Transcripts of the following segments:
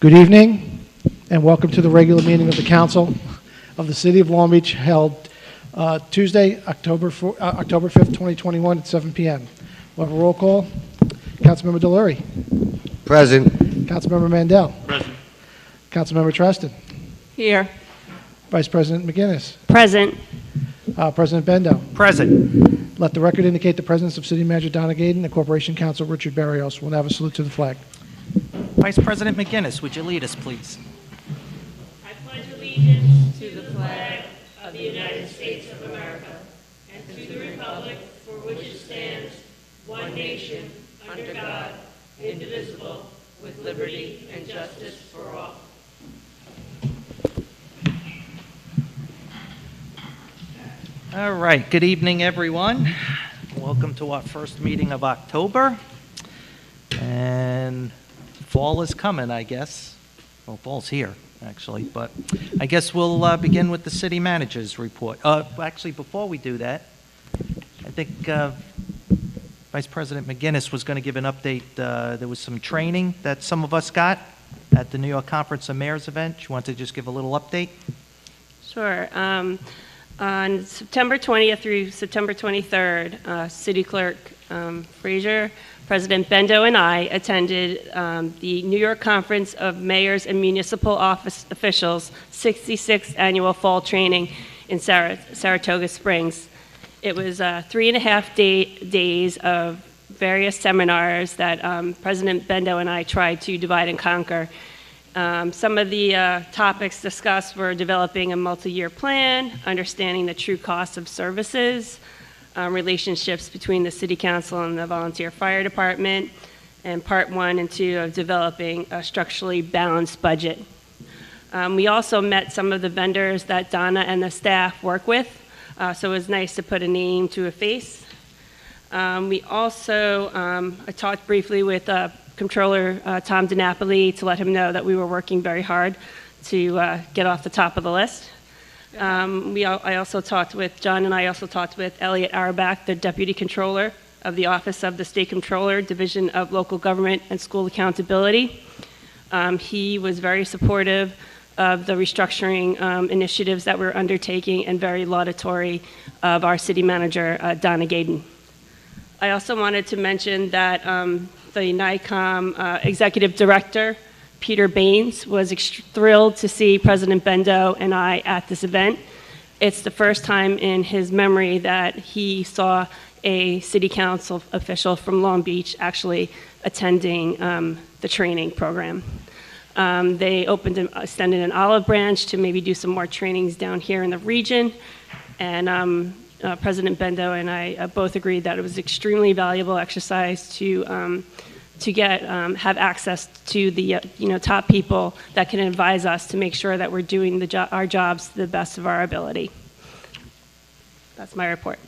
Good evening, and welcome to the regular meeting of the Council of the City of Long Beach, held Tuesday, October 5th, 2021 at 7 p.m. We'll have a roll call. Councilmember Delury. Present. Councilmember Mandel. Present. Councilmember Treston. Here. Vice President McGinnis. Present. President Bendo. Present. Let the record indicate the presence of City Manager Donna Gaden and Corporation Counsel Richard Barrios. We'll now have a salute to the flag. Vice President McGinnis, would you lead us, please? I pledge allegiance to the flag of the United States of America and to the republic for which it stands, one nation, under God, indivisible, with liberty and justice for all. All right, good evening, everyone. Welcome to our first meeting of October. And fall is coming, I guess. Well, fall's here, actually, but I guess we'll begin with the city manager's report. Actually, before we do that, I think Vice President McGinnis was going to give an update. There was some training that some of us got at the New York Conference of Mayors event. You want to just give a little update? Sure. On September 20th through September 23rd, City Clerk Frazier, President Bendo, and I attended the New York Conference of Mayors and Municipal Office Officials 66th Annual Fall Training in Saratoga Springs. It was 3.5 days of various seminars that President Bendo and I tried to divide and conquer. Some of the topics discussed were developing a multi-year plan, understanding the true cost of services, relationships between the City Council and the Volunteer Fire Department, and part 1 and 2 of developing a structurally balanced budget. We also met some of the vendors that Donna and the staff work with, so it was nice to put a name to a face. We also I talked briefly with Controller Tom DiNapoli to let him know that we were working very hard to get off the top of the list. I also talked with, John and I also talked with Elliot Auerbach, the Deputy Controller of the Office of the State Controller, Division of Local Government and School Accountability. He was very supportive of the restructuring initiatives that we're undertaking and very laudatory of our City Manager, Donna Gaden. I also wanted to mention that the NICOM Executive Director, Peter Baines, was thrilled to see President Bendo and I at this event. It's the first time in his memory that he saw a City Council official from Long Beach actually attending the training program. They extended an olive branch to maybe do some more trainings down here in the region, and President Bendo and I both agreed that it was extremely valuable exercise to have access to the top people that can advise us to make sure that we're doing our jobs to the best of our ability. That's my report.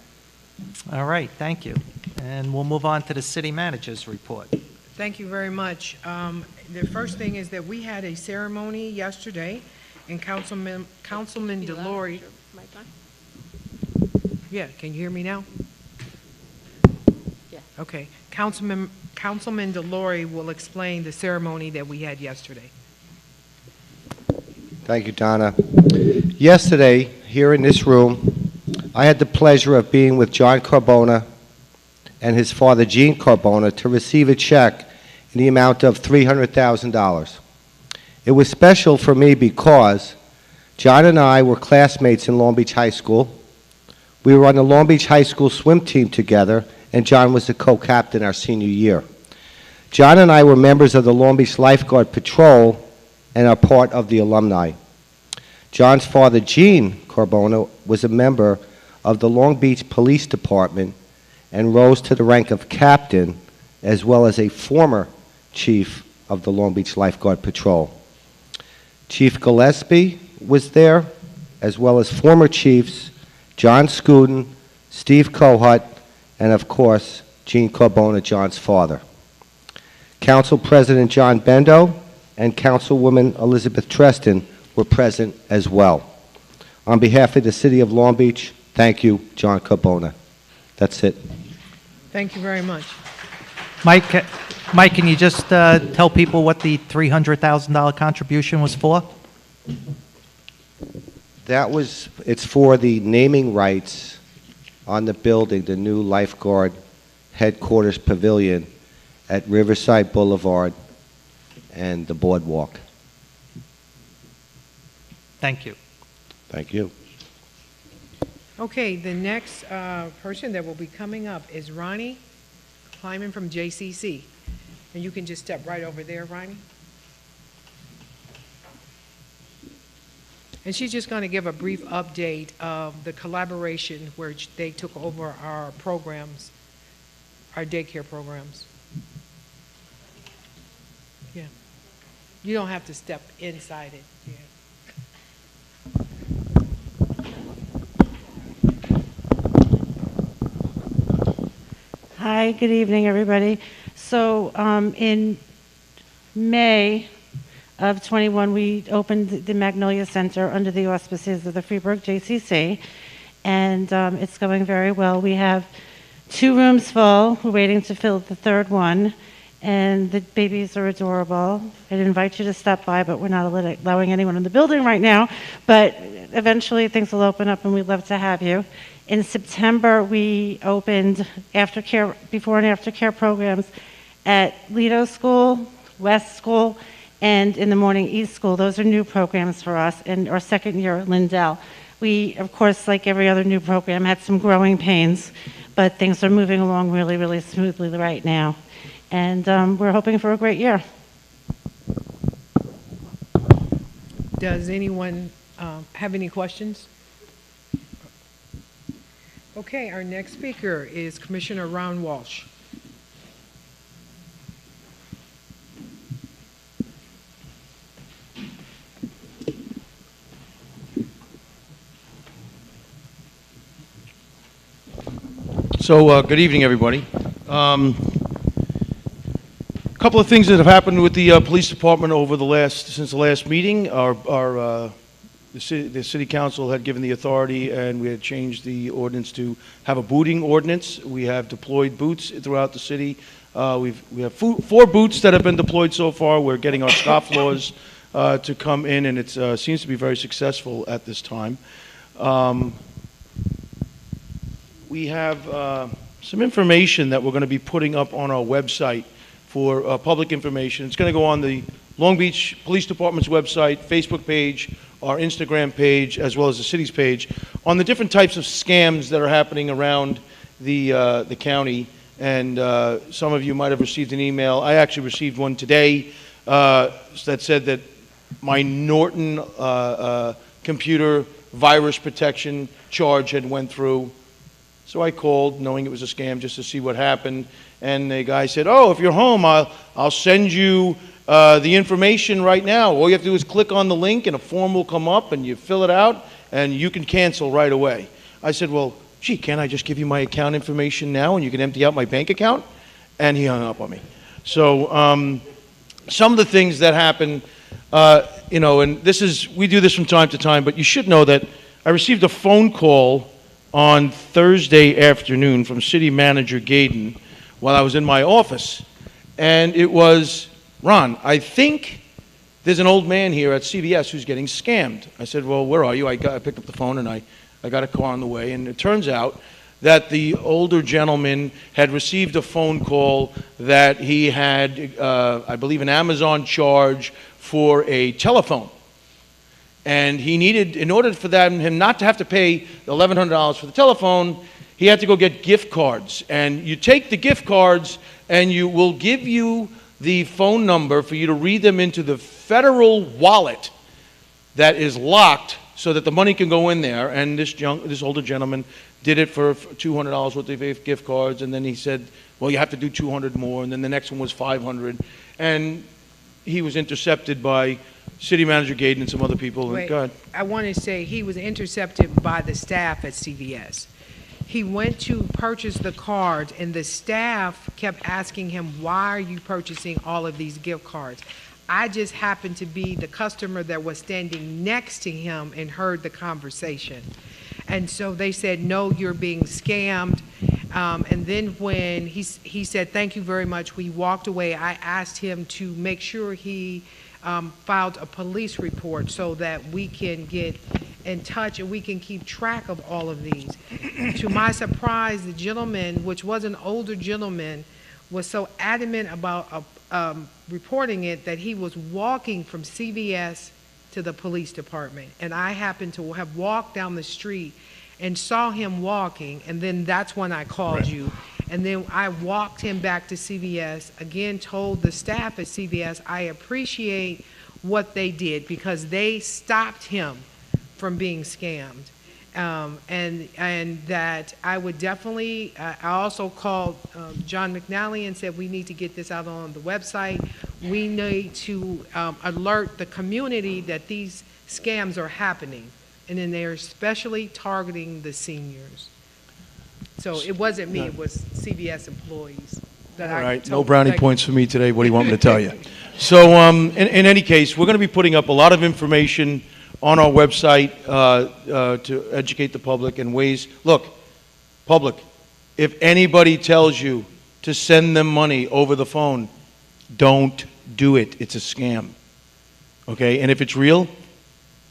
All right, thank you. And we'll move on to the city manager's report. Thank you very much. The first thing is that we had a ceremony yesterday, and Councilman Delory. Yeah, can you hear me now? Yeah. Okay. Councilman Delory will explain the ceremony that we had yesterday. Thank you, Donna. Yesterday, here in this room, I had the pleasure of being with John Carbona and his father, Gene Carbona, to receive a check in the amount of $300,000. It was special for me because John and I were classmates in Long Beach High School. We were on the Long Beach High School swim team together, and John was the co-captain our senior year. John and I were members of the Long Beach Lifeguard Patrol and are part of the alumni. John's father, Gene Carbona, was a member of the Long Beach Police Department and rose to the rank of captain, as well as a former chief of the Long Beach Lifeguard Patrol. Chief Gillespie was there, as well as former chiefs John Scudden, Steve Kohut, and of course, Gene Carbona, John's father. Council President John Bendo and Councilwoman Elizabeth Treston were present as well. On behalf of the City of Long Beach, thank you, John Carbona. That's it. Thank you very much. Mike, Mike, can you just tell people what the $300,000 contribution was for? It's for the naming rights on the building, the new Lifeguard headquarters pavilion at Riverside Boulevard and the boardwalk. Thank you. Thank you. Okay, the next person that will be coming up is Ronnie Kleiman from JCC. And you can just step right over there, Ronnie. And she's just going to give a brief update of the collaboration where they took over our programs, our daycare programs. Yeah. You don't have to step inside it. Yeah. Hi, good evening, everybody. So in May of 21, we opened the Magnolia Center under the auspices of the Freeburg JCC, and it's going very well. We have 2 rooms full. We're waiting to fill the 3rd one, and the babies are adorable. I'd invite you to stop by, but we're not allowing anyone in the building right now, but eventually things will open up, and we'd love to have you. In September, we opened aftercare, before and after care programs at Lido School, West School, and in the morning East School. Those are new programs for us, and our 2nd year at Lindell. We, of course, like every other new program, had some growing pains, but things are moving along really, really smoothly right now. And we're hoping for a great year. Does anyone have any questions? Okay, our next speaker is Commissioner Ron Walsh. So, good evening, everybody. A couple of things that have happened with the police department since the last meeting. The city council had given the authority, and we had changed the ordinance to have a booting ordinance. We have deployed boots throughout the city. We have 4 boots that have been deployed so far. We're getting our scofflaws to come in, and it seems to be very successful at this time. We have some information that we're going to be putting up on our website for public information. It's going to go on the Long Beach Police Department's website, Facebook page, our Instagram page, as well as the city's page, on the different types of scams that are happening around the county. And some of you might have received an email. I actually received one today that said that my Norton computer virus protection charge had went through. So I called, knowing it was a scam, just to see what happened. And the guy said, "Oh, if you're home, I'll send you the information right now. All you have to do is click on the link, and a form will come up, and you fill it out, and you can cancel right away." I said, "Well, gee, can't I just give you my account information now, and you can empty out my bank account?" And he hung up on me. So some of the things that happen, and we do this from time to time, but you should know that I received a phone call on Thursday afternoon from City Manager Gaydon while I was in my office. And it was, "Ron, I think there's an old man here at CVS who's getting scammed." I said, "Well, where are you?" I picked up the phone, and I got a car on the way. And it turns out that the older gentleman had received a phone call that he had, I believe, an Amazon charge for a telephone. And he needed, in order for him not to have to pay $1,100 for the telephone, he had to go get gift cards. And you take the gift cards, and you will give you the phone number for you to read them into the federal wallet that is locked so that the money can go in there. And this older gentleman did it for $200 worth of gift cards. And then he said, "Well, you have to do 200 more." And then the next one was 500. And he was intercepted by City Manager Gaydon and some other people. Wait, Go ahead. I want to say he was intercepted by the staff at CVS. He went to purchase the cards, and the staff kept asking him, "Why are you purchasing all of these gift cards?" I just happened to be the customer that was standing next to him and heard the conversation. And so they said, "No, you're being scammed." And then when he said, "Thank you very much," we walked away. I asked him to make sure he filed a police report so that we can get in touch and we can keep track of all of these. To my surprise, the gentleman, which was an older gentleman, was so adamant about reporting it that he was walking from CVS to the police department. And I happened to have walked down the street and saw him walking, and then that's when I called you. And then I walked him back to CVS, again told the staff at CVS I appreciate what they did because they stopped him from being scammed. And that I would definitely, I also called John McNally and said we need to get this out on the website. We need to alert the community that these scams are happening, and then they're especially targeting the seniors. So it wasn't me, it was CVS employees that All I right, told. no brownie points for me today. What do you want me to tell you? So in any case, we're going to be putting up a lot of information on our website to educate the public in ways. Look, public, if anybody tells you to send them money over the phone, don't do it. It's a scam. Okay? And if it's real,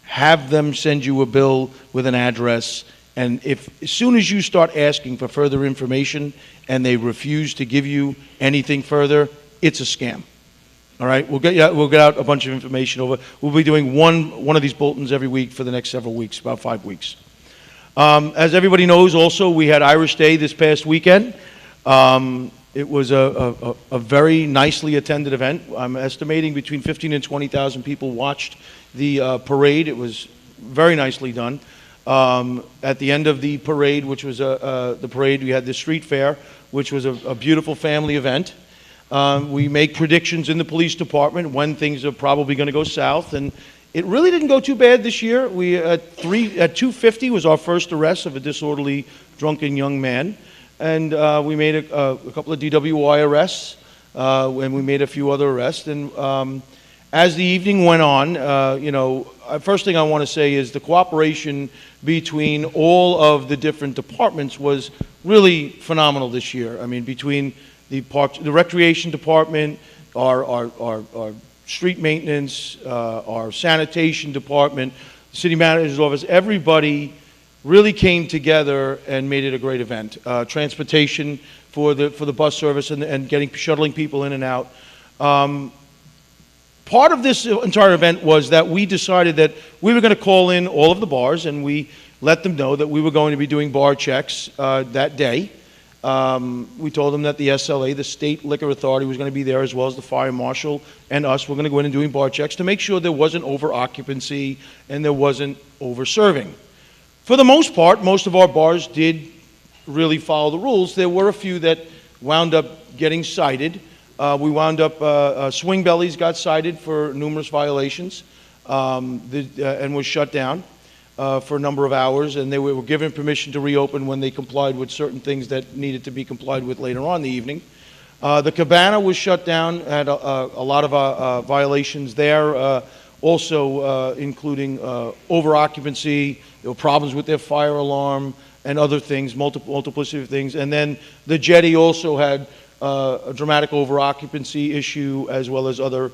have them send you a bill with an address. And as soon as you start asking for further information and they refuse to give you anything further, it's a scam. All right, we'll get out a bunch of information over. We'll be doing one of these bulletins every week for the next several weeks, about 5 weeks. As everybody knows, also we had Irish Day this past weekend. It was a very nicely attended event. I'm estimating between 15 and 20,000 people watched the parade. It was very nicely done. At the end of the parade, which was the parade, we had the street fair, which was a beautiful family event. We make predictions in the police department when things are probably going to go south, and it really didn't go too bad this year. We at 2:50 was our first arrest of a disorderly, drunken young man, and we made a couple of DWI arrests, and we made a few other arrests. And as the evening went on, first thing I want to say is the cooperation between all of the different departments was really phenomenal this year. I mean, between the recreation department, our street maintenance, our sanitation department, the city manager's office, everybody really came together and made it a great event. Transportation for the bus service and shuttling people in and out. Part of this entire event was that we decided that we were going to call in all of the bars, and we let them know that we were going to be doing bar checks that day. We told them that the SLA, the State Liquor Authority, was going to be there, as well as the fire marshal and us. We're going to go in and doing bar checks to make sure there wasn't over occupancy and there wasn't over serving. For the most part, most of our bars did really follow the rules. There were a few that wound up getting cited. We wound up, Swing Bellies got cited for numerous violations and was shut down for a number of hours, and they were given permission to reopen when they complied with certain things that needed to be complied with later on in the evening. The Cabana was shut down, had a lot of violations there, also including over-occupancy. There were problems with their fire alarm and other things, multiplicity of things. And then the Jetty also had a dramatic over-occupancy issue, as well as other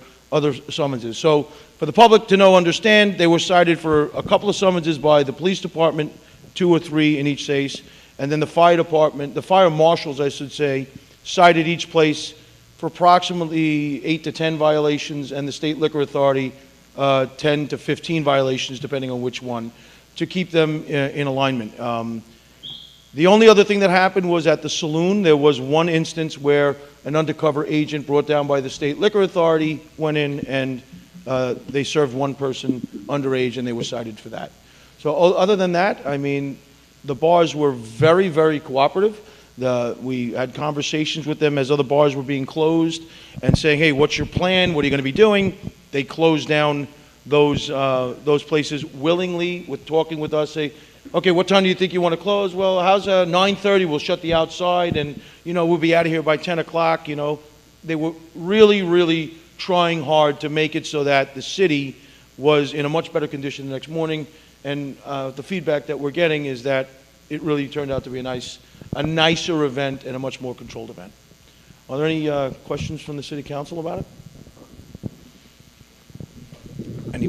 summonses. So for the public to understand, they were cited for a couple of summonses by the police department, 2 or 3 in each case, and then the fire department, the fire marshals, I should say, cited each place for approximately 8 to 10 violations, and the State Liquor Authority 10 to 15 violations, depending on which one, to keep them in alignment. The only other thing that happened was at the saloon. There was one instance where an undercover agent brought down by the State Liquor Authority went in and they served one person underage, and they were cited for that. So other than that, I mean, the bars were very, very cooperative. We had conversations with them as other bars were being closed and saying, hey, what's your plan? What are you going to be doing? They closed down those places willingly with talking with us, say, okay, what time do you think you want to close? Well, how's 9:30? We'll shut the outside, and, we'll be out of here by 10 o'clock, They were really, really trying hard to make it so that the city was in a much better condition the next morning, and the feedback that we're getting is that it really turned out to be a nicer event and a much more controlled event. Are there any questions from the City Council about it? Any?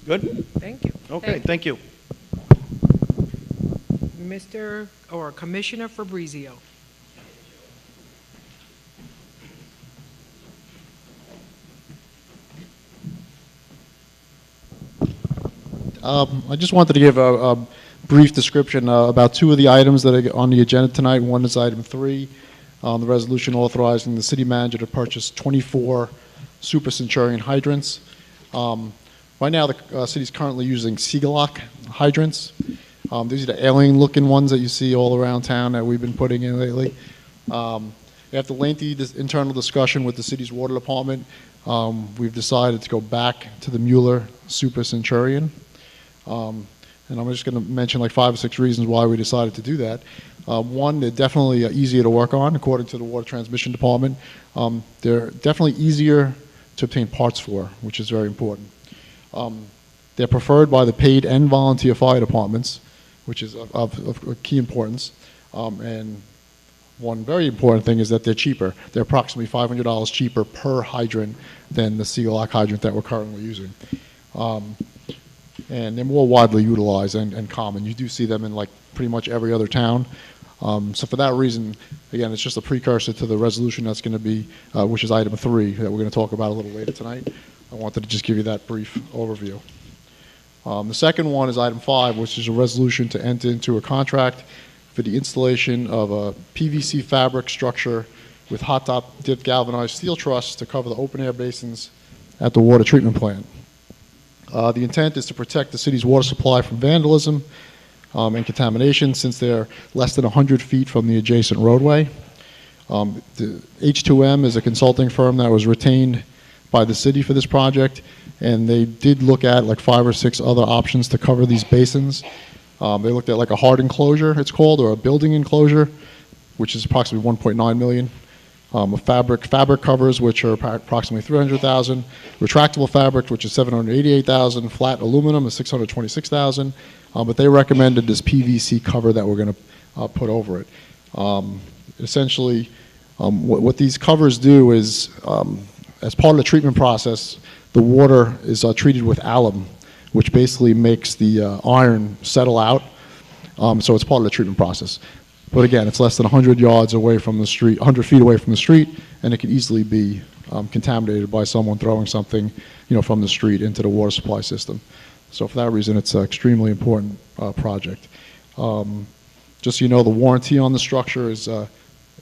Good? Thank you. Okay, thank you. Mr. or Commissioner Fabrizio. I just wanted to give a brief description about two of the items that are on the agenda tonight. One is item 3, the resolution authorizing the city manager to purchase 24 Super Centurion hydrants. Right now, the city's currently using Seagalock hydrants. These are the alien-looking ones that you see all around town that we've been putting in lately. After lengthy internal discussion with the city's water department, we've decided to go back to the Mueller Super Centurion. And I'm just going to mention like 5 or 6 reasons why we decided to do that. One, they're definitely easier to work on, according to the Water Transmission Department. They're definitely easier to obtain parts for, which is very important. They're preferred by the paid and volunteer fire departments, which is of key importance. And one very important thing is that they're cheaper. They're approximately $500 cheaper per hydrant than the Seagalock hydrant that we're currently using. And they're more widely utilized and common. You do see them in like pretty much every other town. So for that reason, again, it's just a precursor to the resolution that's going to be, which is item 3 that we're going to talk about a little later tonight. I wanted to just give you that brief overview. The second one is item 5, which is a resolution to enter into a contract for the installation of a PVC fabric structure with hot top dip galvanized steel truss to cover the open air basins at the water treatment plant. The intent is to protect the city's water supply from vandalism and contamination, since they're less than 100 feet from the adjacent roadway. The H2M is a consulting firm that was retained by the city for this project, and they did look at like 5 or 6 other options to cover these basins. They looked at like a hard enclosure, it's called, or a building enclosure, which is approximately $1.9 million. Fabric covers, which are approximately $300,000. Retractable fabric, which is $788,000. Flat aluminum is $626,000. But they recommended this PVC cover that we're going to put over it. Essentially, what these covers do is, as part of the treatment process, the water is treated with alum, which basically makes the iron settle out. So it's part of the treatment process. But again, it's less than 100 yards away from the street, 100 feet away from the street, and it could easily be contaminated by someone throwing something, from the street into the water supply system. So for that reason, it's an extremely important project. Just so you know, the warranty on the structure is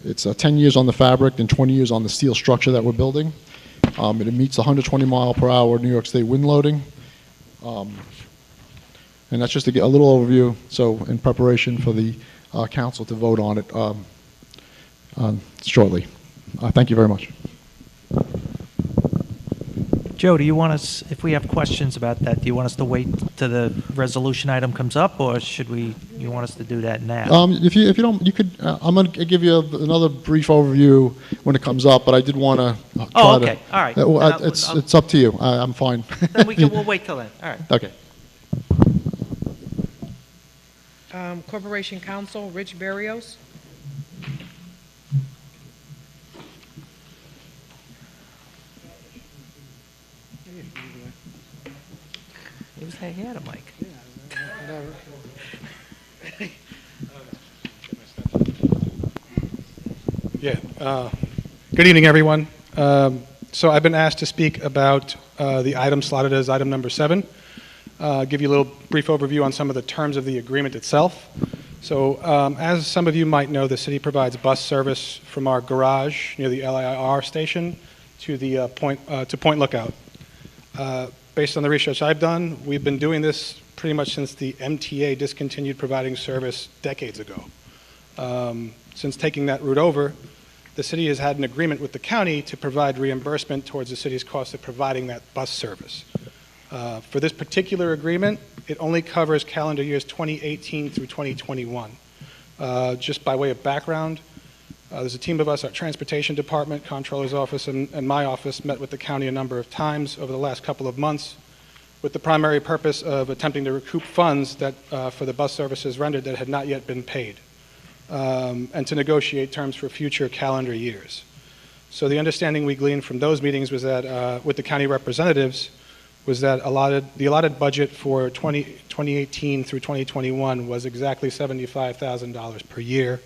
it's 10 years on the fabric and 20 years on the steel structure that we're building. It meets 120 mile per hour New York State wind loading. And that's just to get a little overview. So in preparation for the council to vote on it shortly. Thank you very much. Joe, do you want us, if we have questions about that, do you want us to wait till the resolution item comes up, or you want us to do that now? If you don't, you could. I'm going to give you another brief overview when it comes up, but I did want to. Oh, okay. All right. It's up to you. I'm fine. Then we'll wait till then. All right. Okay. Corporation Counsel, Rich Barrios. He had a mic. Good evening, everyone. So I've been asked to speak about the item slotted as item number 7. Give you a little brief overview on some of the terms of the agreement itself. So as some of you might know, the city provides bus service from our garage near the LIR station to the Point Lookout. Based on the research I've done, we've been doing this pretty much since the MTA discontinued providing service decades ago. Since taking that route over, the city has had an agreement with the county to provide reimbursement towards the city's cost of providing that bus service. For this particular agreement, it only covers calendar years 2018 through 2021. Just by way of background, there's a team of us, our transportation department, comptroller's office, and my office met with the county a number of times over the last couple of months with the primary purpose of attempting to recoup funds that, for the bus services rendered that had not yet been paid, and to negotiate terms for future calendar years. So the understanding we gleaned from those meetings was that, with the county representatives, was that the allotted budget for 2018 through 2021 was exactly $75,000 per year,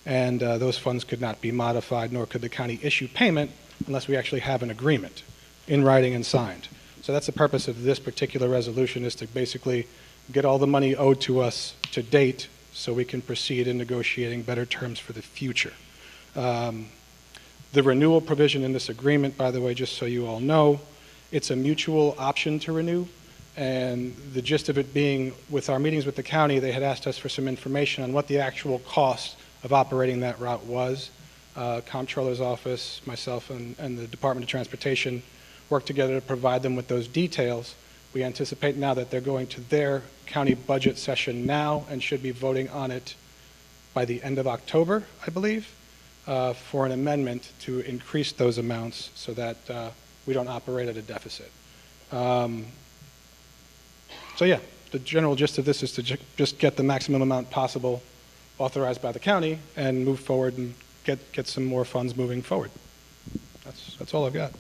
and those funds could not be modified, nor could the county issue payment unless we actually have an agreement in writing and signed. So that's the purpose of this particular resolution, is to basically get all the money owed to us to date so we can proceed in negotiating better terms for the future. The renewal provision in this agreement, by the way, just so you all know, it's a mutual option to renew, and the gist of it being, with our meetings with the county, they had asked us for some information on what the actual cost of operating that route was. Comptroller's office, myself, and the Department of Transportation worked together to provide them with those details. We anticipate now that they're going to their county budget session now and should be voting on it by the end of October, I believe, for an amendment to increase those amounts so that we don't operate at a deficit. So yeah, the general gist of this is to just get the maximum amount possible authorized by the county and move forward and get some more funds moving forward. That's all I've got.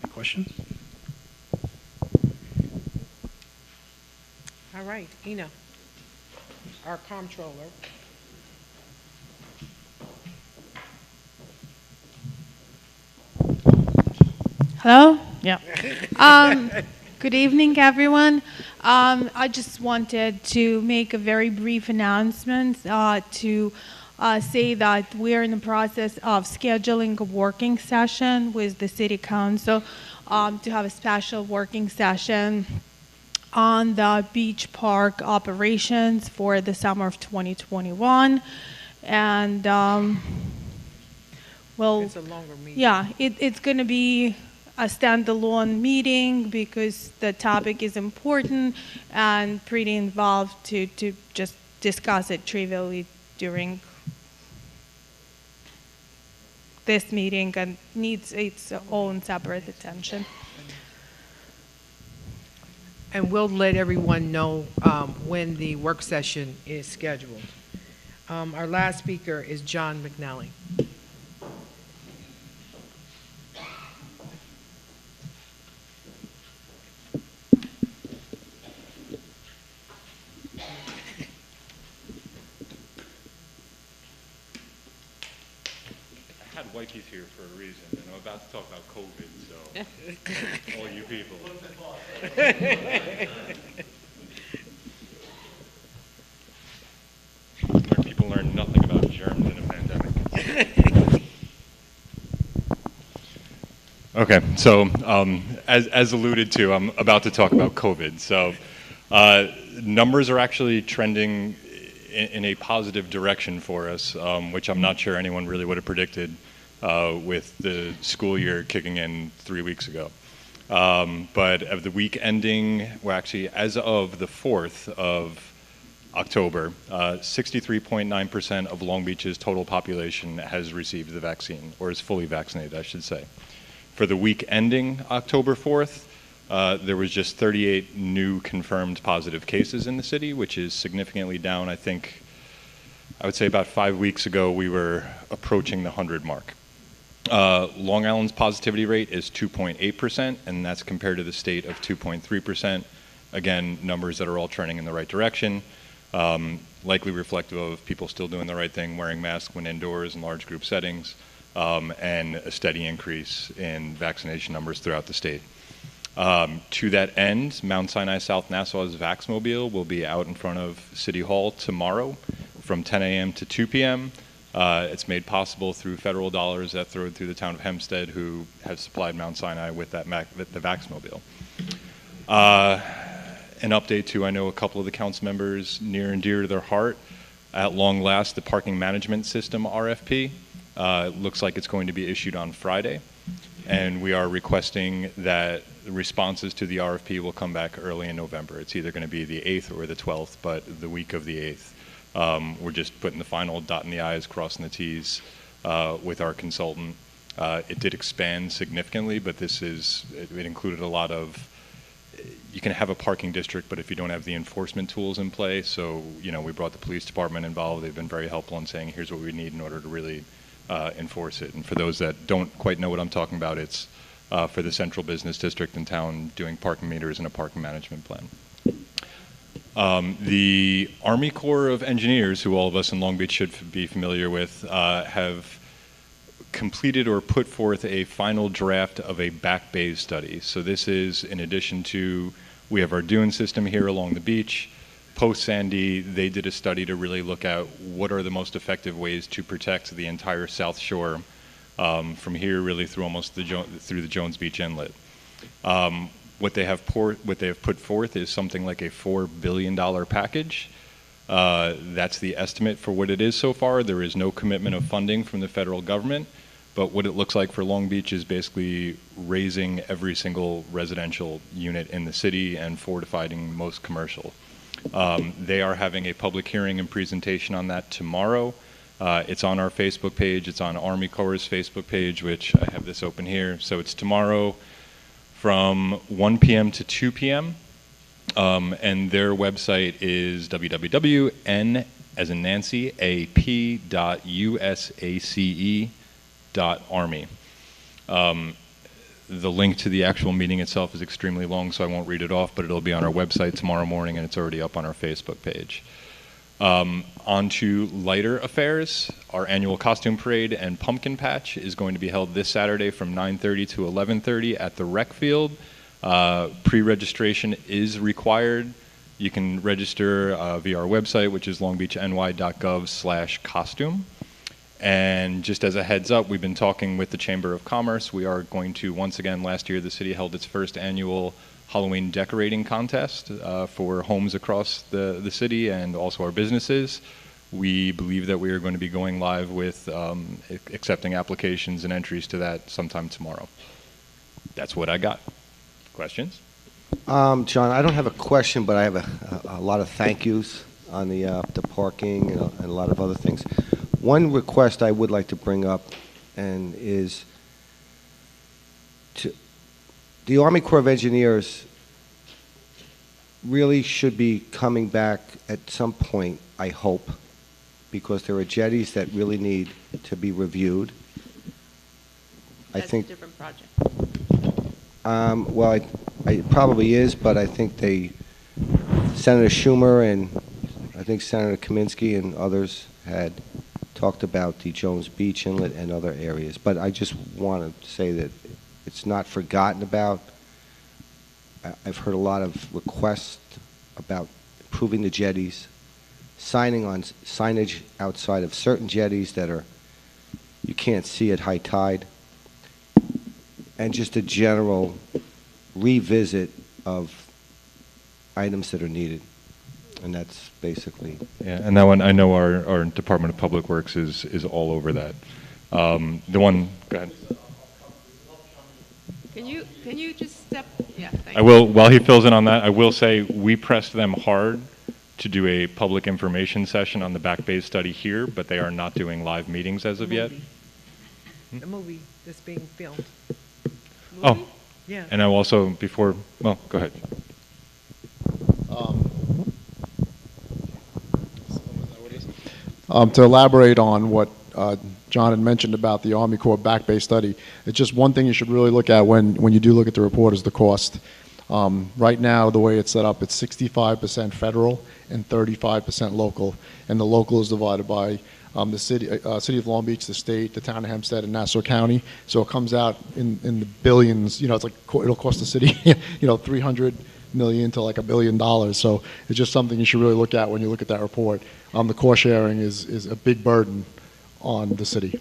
Any questions? All right, Ina, our comptroller. Hello? Yeah. Good evening, everyone. I just wanted to make a very brief announcement to say that we're in the process of scheduling a working session with the City Council to have a special working session on the beach park operations for the summer of 2021. And well, It's a longer meeting. yeah, it's going to be a standalone meeting because the topic is important and pretty involved to just discuss it trivially during this meeting and needs its own separate attention. And we'll let everyone know when the work session is scheduled. Our last speaker is John McNally. Wifey's here for a reason, and I'm about to talk about COVID, so all you people. People learn nothing about germs in a pandemic. Okay, so as alluded to, I'm about to talk about COVID. So numbers are actually trending in a positive direction for us, which I'm not sure anyone really would have predicted with the school year kicking in 3 weeks ago. But of the week ending, well, actually, as of the 4th of October, 63.9% of Long Beach's total population has received the vaccine, or is fully vaccinated, I should say. For the week ending October 4th, there was just 38 new confirmed positive cases in the city, which is significantly down. I think, I would say about 5 weeks ago, we were approaching the 100 mark. Long Island's positivity rate is 2.8%, and that's compared to the state of 2.3%. Again, numbers that are all trending in the right direction, likely reflective of people still doing the right thing, wearing masks when indoors in large group settings, and a steady increase in vaccination numbers throughout the state. To that end, Mount Sinai South Nassau's Vaxmobile will be out in front of City Hall tomorrow from 10 a.m. to 2 p.m. It's made possible through federal dollars that flowed through the town of Hempstead, who has supplied Mount Sinai with the Vaxmobile. An update to, I know a couple of the council members near and dear to their heart, at long last, the parking management system RFP looks like it's going to be issued on Friday, and we are requesting that the responses to the RFP will come back early in November. It's either going to be the 8th or the 12th, but the week of the 8th. We're just putting the final dot in the I's, crossing the T's with our consultant. It did expand significantly, but it included a lot of, you can have a parking district, but if you don't have the enforcement tools in place, so, we brought the police department involved. They've been very helpful in saying, here's what we need in order to really enforce it. And for those that don't quite know what I'm talking about, it's for the central business district in town doing parking meters and a parking management plan. The Army Corps of Engineers, who all of us in Long Beach should be familiar with, have completed or put forth a final draft of a back bay study. So this is in addition to, we have our dune system here along the beach. Post Sandy, they did a study to really look at what are the most effective ways to protect the entire South Shore from here really through almost through the Jones Beach Inlet. What they have put forth is something like a $4 billion package. That's the estimate for what it is so far. There is no commitment of funding from the federal government, but what it looks like for Long Beach is basically raising every single residential unit in the city and fortifying most commercial. They are having a public hearing and presentation on that tomorrow. It's on our Facebook page. It's on Army Corps' Facebook page, which I have this open here. So it's tomorrow from 1 p.m. to 2 p.m. And their website is www.n as in Nancy, ap.usace.army. The link to the actual meeting itself is extremely long, so I won't read it off, but it'll be on our website tomorrow morning, and it's already up on our Facebook page. On to lighter affairs. Our annual costume parade and pumpkin patch is going to be held this Saturday from 9:30 to 11:30 at the rec field. Pre-registration is required. You can register via our website, which is longbeachny.gov/costume. And just as a heads up, we've been talking with the Chamber of Commerce. We are going to, once again, last year the city held its first annual Halloween decorating contest for homes across the city and also our businesses. We believe that we are going to be going live with accepting applications and entries to that sometime tomorrow. That's what I got. Questions? John, I don't have a question, but I have a lot of thank yous on the parking and a lot of other things. One request I would like to bring up and is the Army Corps of Engineers really should be coming back at some point, I hope, because there are jetties that really need to be reviewed. That's a different project. Well, it probably is, but I think Senator Schumer and I think Senator Kaminsky and others had talked about the Jones Beach Inlet and other areas. But I just want to say that it's not forgotten about. I've heard a lot of requests about improving the jetties, signing on signage outside of certain jetties that you can't see at high tide, and just a general revisit of items that are needed. And that's basically. Yeah, and that one, I know our Department of Public Works is all over that. The one, go ahead. Can you just step? Yeah. Thank I will, while he fills in on that, I will say we pressed them hard to do a public information session on the Back Bay study here, but they are not doing live meetings as of yet. The movie that's being filmed. Oh, Yeah. and I also, before, well, go ahead. To elaborate on what John had mentioned about the Army Corps Back Bay study, it's just one thing you should really look at when you do look at the report is the cost. Right now, the way it's set up, it's 65% federal and 35% local, and the local is divided by the city of Long Beach, the state, the town of Hempstead, and Nassau County. So it comes out in the billions. It's like it'll cost the city, $300 million to like $1 billion. So it's just something you should really look at when you look at that report. The cost sharing is a big burden on the city.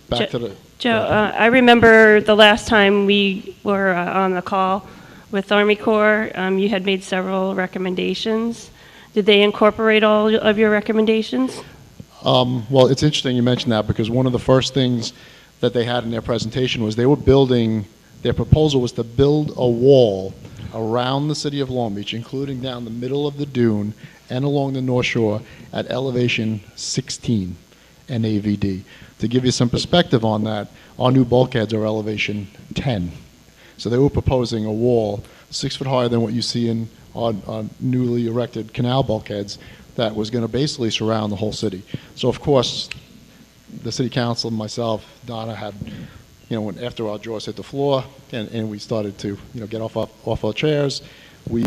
Back to the Joe, I remember the last time we were on the call with Army Corps, you had made several recommendations. Did they incorporate all of your recommendations? Well, it's interesting you mentioned that because one of the first things that they had in their presentation was their proposal was to build a wall around the city of Long Beach, including down the middle of the dune and along the North Shore at elevation 16. NAVD. To give you some perspective on that, our new bulkheads are elevation 10. So they were proposing a wall 6 foot higher than what you see in on newly erected canal bulkheads that was going to basically surround the whole city. So of course, the city council and myself, Donna, had, after our jaws hit the floor and we started to, get off our chairs, we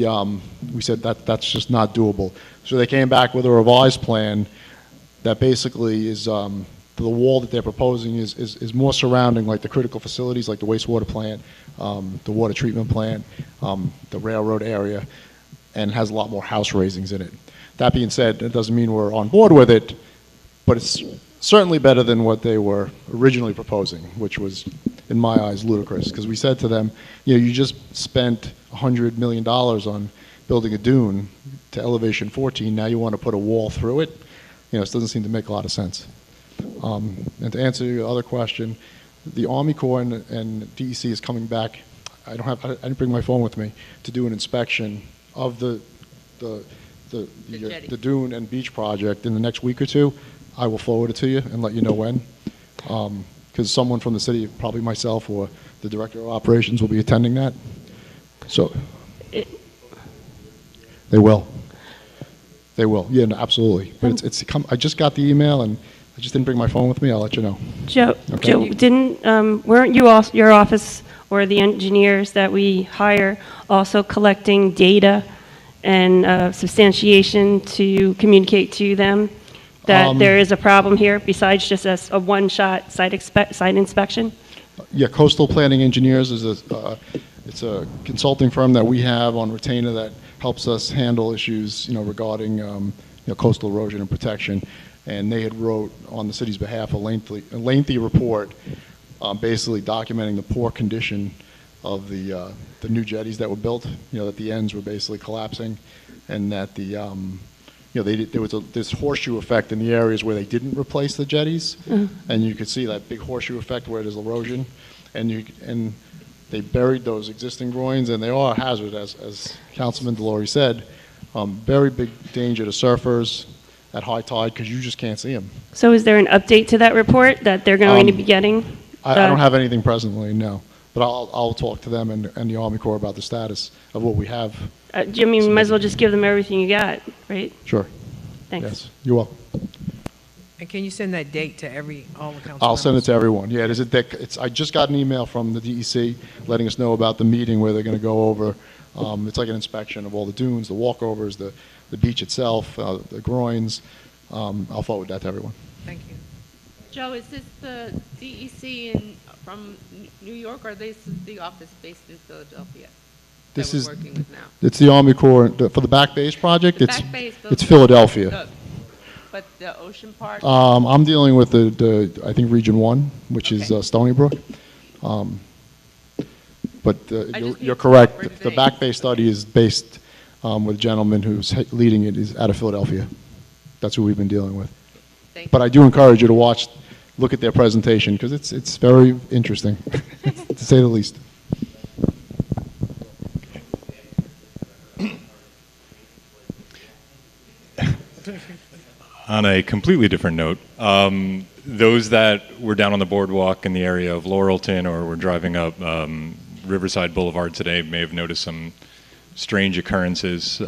said that's just not doable. So they came back with a revised plan that basically is the wall that they're proposing is more surrounding like the critical facilities, like the wastewater plant, the water treatment plant, the railroad area, and has a lot more house raisings in it. That being said, it doesn't mean we're on board with it, but it's certainly better than what they were originally proposing, which was, in my eyes, ludicrous. Because we said to them, you just spent $100 million on building a dune to elevation 14. Now you want to put a wall through it? This doesn't seem to make a lot of sense. And to answer your other question, the Army Corps and DEC is coming back. I didn't bring my phone with me to do an inspection of the dune and beach project in the next week or two. I will forward it to you and let you know when, because someone from the city, probably myself or the director of operations, will be attending that. So they will. They will. Yeah, no, absolutely. But I just got the email and I just didn't bring my phone with me. I'll let you know. Joe, Okay. Joe, weren't you also, your office or the engineers that we hire also collecting data and substantiation to communicate to them that there is a problem here besides just a one-shot site inspection? Yeah, Coastal Planning Engineers is it's a consulting firm that we have on retainer that helps us handle issues, regarding coastal erosion and protection. And they had wrote on the city's behalf a lengthy report, basically documenting the poor condition of the new jetties that were built. That the ends were basically collapsing, and that there was this horseshoe effect in the areas where they didn't replace the jetties, and you could see that big horseshoe effect where there's erosion, and they buried those existing groins, and they are a hazard, as Councilman Delory said. Very big danger to surfers at high tide because you just can't see them. So is there an update to that report that they're going to be getting? I don't have anything presently, no. But I'll talk to them and the Army Corps about the status of what we have. Jimmy, you might as well just give them everything you got, right? Sure. Thanks. Yes, you're welcome. And can you send that date to all the council I'll send it members? to everyone. Yeah, I just got an email from the DEC letting us know about the meeting where they're going to go over. It's like an inspection of all the dunes, the walkovers, the beach itself, the groins. I'll forward that to everyone. Thank you. Joe, is this the DEC from New York, or this is the office based in Philadelphia This that is- we're working with now? It's the Army Corps for the Back Bays project. The Back Bays, It's Philadelphia. But the ocean part? I'm dealing with I think Region 1, which is Stony Brook. But I just you're need correct. for The today. Back Bay study is based with a gentleman who's leading it is out of Philadelphia. That's who we've been dealing with. Thank But I do encourage you to look at their presentation because it's very interesting, to say the least. On a completely different note, those that were down on the boardwalk in the area of Laurelton or were driving up Riverside Boulevard today may have noticed some strange occurrences.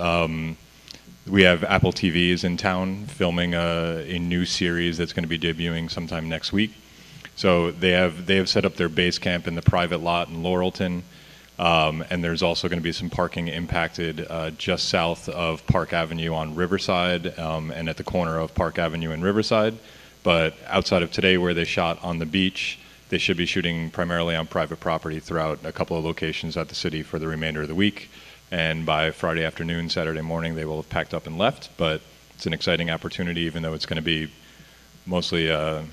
We have Apple TVs in town filming a new series that's going to be debuting sometime next week. So they have set up their base camp in the private lot in Laurelton. And there's also going to be some parking impacted just south of Park Avenue on Riverside and at the corner of Park Avenue and Riverside. But outside of today where they shot on the beach, they should be shooting primarily on private property throughout a couple of locations at the city for the remainder of the week. And by Friday afternoon, Saturday morning, they will have packed up and left. But it's an exciting opportunity, even though it's going to be mostly I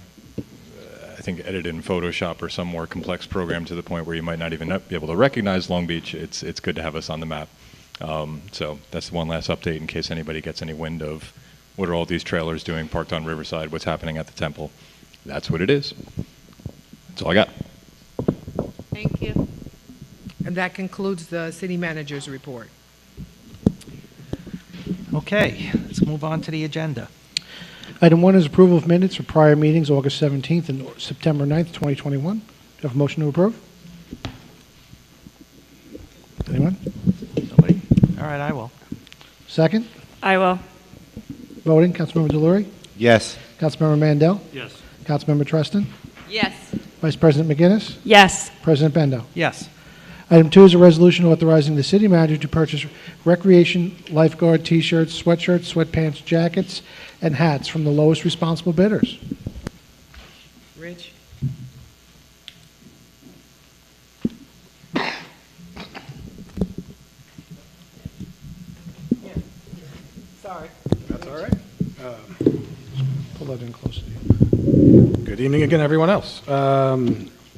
think edited in Photoshop or some more complex program to the point where you might not even be able to recognize Long Beach. It's good to have us on the map. So that's one last update in case anybody gets any wind of what are all these trailers doing parked on Riverside, what's happening at the temple. That's what it is. That's all I got. Thank you. And that concludes the city manager's report. Okay, let's move on to the agenda. Item 1 is approval of minutes for prior meetings, August 17th and September 9th, 2021. Do you have a motion to approve? Anyone? Nobody? All right, I will. Second? I will. Voting, Councilmember Delory, Yes. Councilmember Mandel, Yes. Councilmember Treston, Yes. Vice President McGinnis, Yes. President Bendo. Yes. Item 2 is a resolution authorizing the city manager to purchase recreation lifeguard T-shirts, sweatshirts, sweatpants, jackets, and hats from the lowest responsible bidders. Rich? Sorry. That's all right. Pull that in closer to you. Good evening again, everyone else.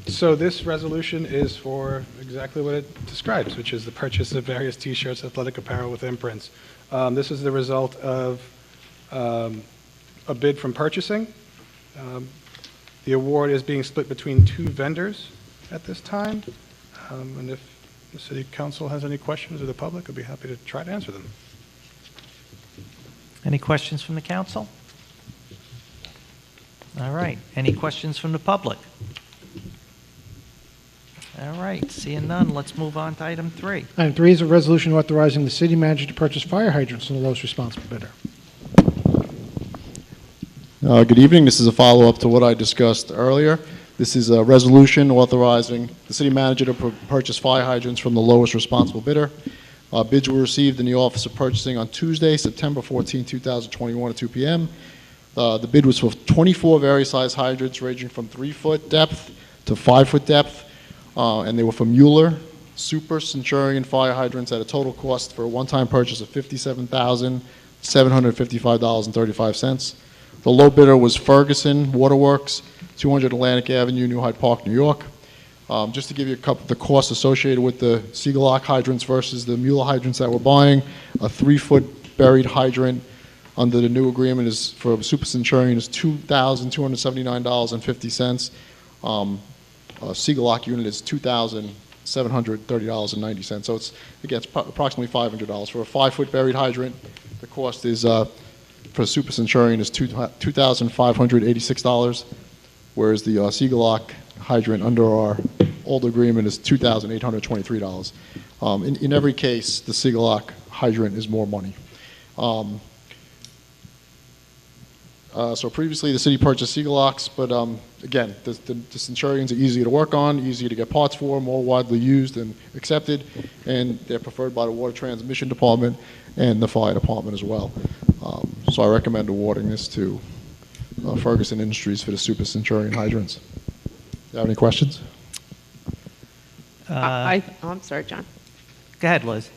So this resolution is for exactly what it describes, which is the purchase of various T-shirts, athletic apparel with imprints. This is the result of a bid from purchasing. The award is being split between two vendors at this time. And if the city council has any questions or the public, I'd be happy to try to answer them. Any questions from the council? All right. Any questions from the public? All right. Seeing none, let's move on to item 3. Item 3 is a resolution authorizing the city manager to purchase fire hydrants from the lowest responsible bidder. Good evening. This is a follow-up to what I discussed earlier. This is a resolution authorizing the city manager to purchase fire hydrants from the lowest responsible bidder. Bids were received in the Office of Purchasing on Tuesday, September 14, 2021 at 2 p.m. The bid was for 24 various size hydrants ranging from 3-foot depth to 5-foot depth, and they were from Mueller Super Centurion fire hydrants at a total cost for a one-time purchase of $57,755.35. The low bidder was Ferguson Waterworks, 200 Atlantic Avenue, New Hyde Park, New York. Just to give you a couple of the costs associated with the Seaglock hydrants versus the Mueller hydrants that we're buying, a 3-foot buried hydrant under the new agreement is for a Super Centurion is $2,279.50. A Seaglock unit is $2,730.90. So it's approximately $500 for a 5-foot buried hydrant. The cost is for a Super Centurion is $2,586, whereas the Seaglock hydrant under our old agreement is $2,823. In every case, the Seaglock hydrant is more money. So previously, the city purchased Seaglocks, but again, the Centurions are easier to work on, easier to get parts for, more widely used and accepted, and they're preferred by the Water Transmission Department and the Fire Department as well. So I recommend awarding this to Ferguson Industries for the Super Centurion hydrants. Do you have any questions? I'm sorry, John. Go ahead, Liz.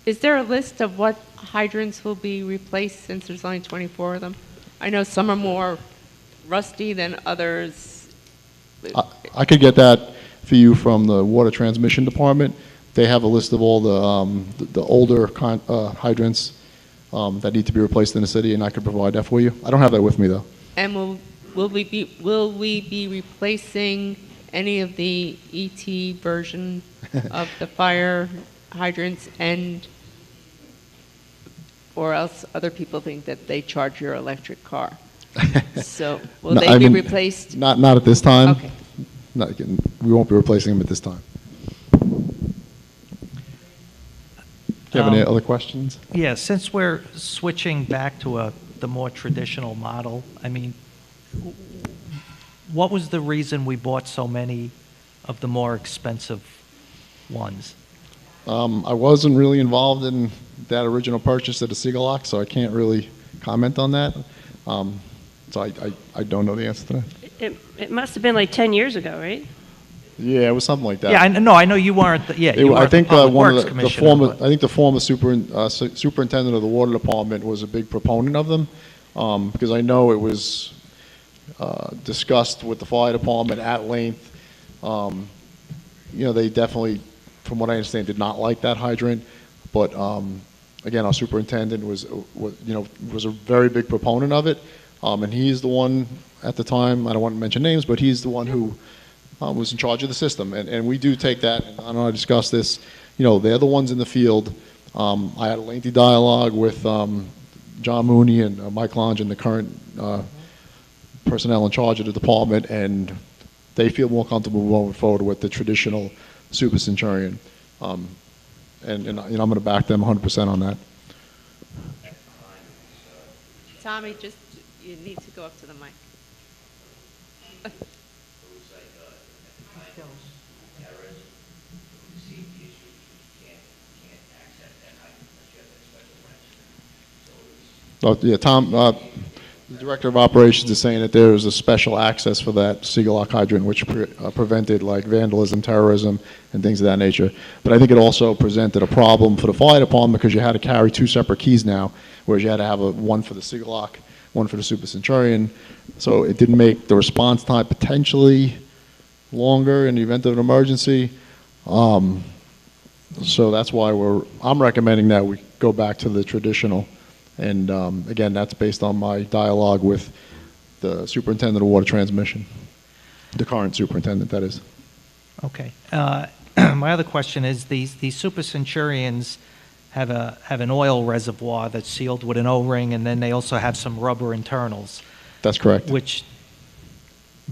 Is there a list of what hydrants will be replaced since there's only 24 of them? I know some are more rusty than others. I could get that for you from the Water Transmission Department. They have a list of all the older hydrants that need to be replaced in the city, and I could provide that for you. I don't have that with me, though. And will we be replacing any of the ET version of the fire hydrants, or else other people think that they charge your electric car? So will they be replaced? Not at this time. Okay. We won't be replacing them at this time. Do you have any other questions? Yeah, since we're switching back to the more traditional model, I mean, what was the reason we bought so many of the more expensive ones? I wasn't really involved in that original purchase of the Seaglock, so I can't really comment on that. So I don't know the answer to that. It must have been like 10 years ago, right? Yeah, it was something like that. Yeah, I know you weren't. You weren't I think the Public one Works of the Commissioner, former, but- I think the former superintendent of the water department was a big proponent of them, because I know it was discussed with the fire department at length. They definitely, from what I understand, did not like that hydrant, but again, our superintendent was a very big proponent of it, and he's the one at the time. I don't want to mention names, but he's the one who was in charge of the system, and we do take that. And I know I discussed this. They're the ones in the field. I had a lengthy dialogue with John Mooney and Mike Longen, the current personnel in charge of the department, and they feel more comfortable moving forward with the traditional super centurion. And I'm going to back them 100% on that. Tommy, just, you need to go up to the mic. Yeah, Tom, the director of operations is saying that there is a special access for that single lock hydrant, which prevented like vandalism, terrorism, and things of that nature. But I think it also presented a problem for the fire department because you had to carry 2 separate keys now, whereas you had to have one for the single lock, one for the super centurion. So it didn't make the response time potentially longer in the event of an emergency. So that's why I'm recommending that we go back to the traditional. And again, that's based on my dialogue with the superintendent of water transmission, the current superintendent, that is. Okay. My other question is, these Super Centurions have an oil reservoir that's sealed with an O-ring, and then they also have some rubber internals. That's correct. Which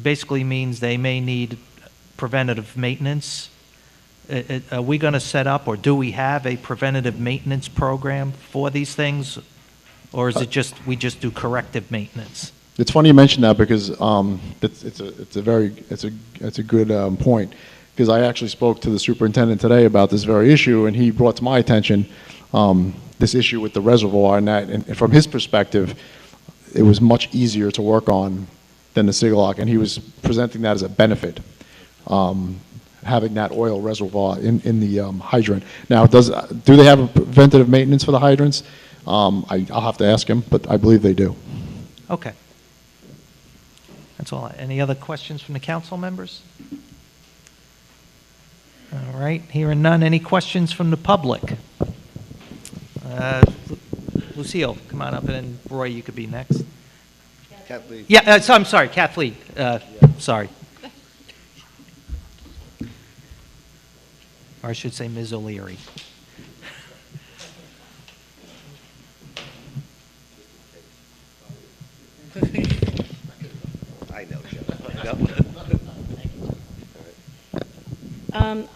basically means they may need preventative maintenance. Are we going to set up, or do we have a preventative maintenance program for these things? Or is it just, we just do corrective maintenance? It's funny you mention that because it's a good point, because I actually spoke to the superintendent today about this very issue, and he brought to my attention this issue with the reservoir, and from his perspective, it was much easier to work on than the single lock, and he was presenting that as a benefit, having that oil reservoir in the hydrant. Now, do they have a preventative maintenance for the hydrants? I'll have to ask him, but I believe they do. Okay. That's all. Any other questions from the council members? All right, hearing none. Any questions from the public? Lucille, come on up, and then Roy, you could be next. Kathleen. Yeah, I'm sorry, Kathleen. Sorry. Or I should say Ms. O'Leary. I know, Joe.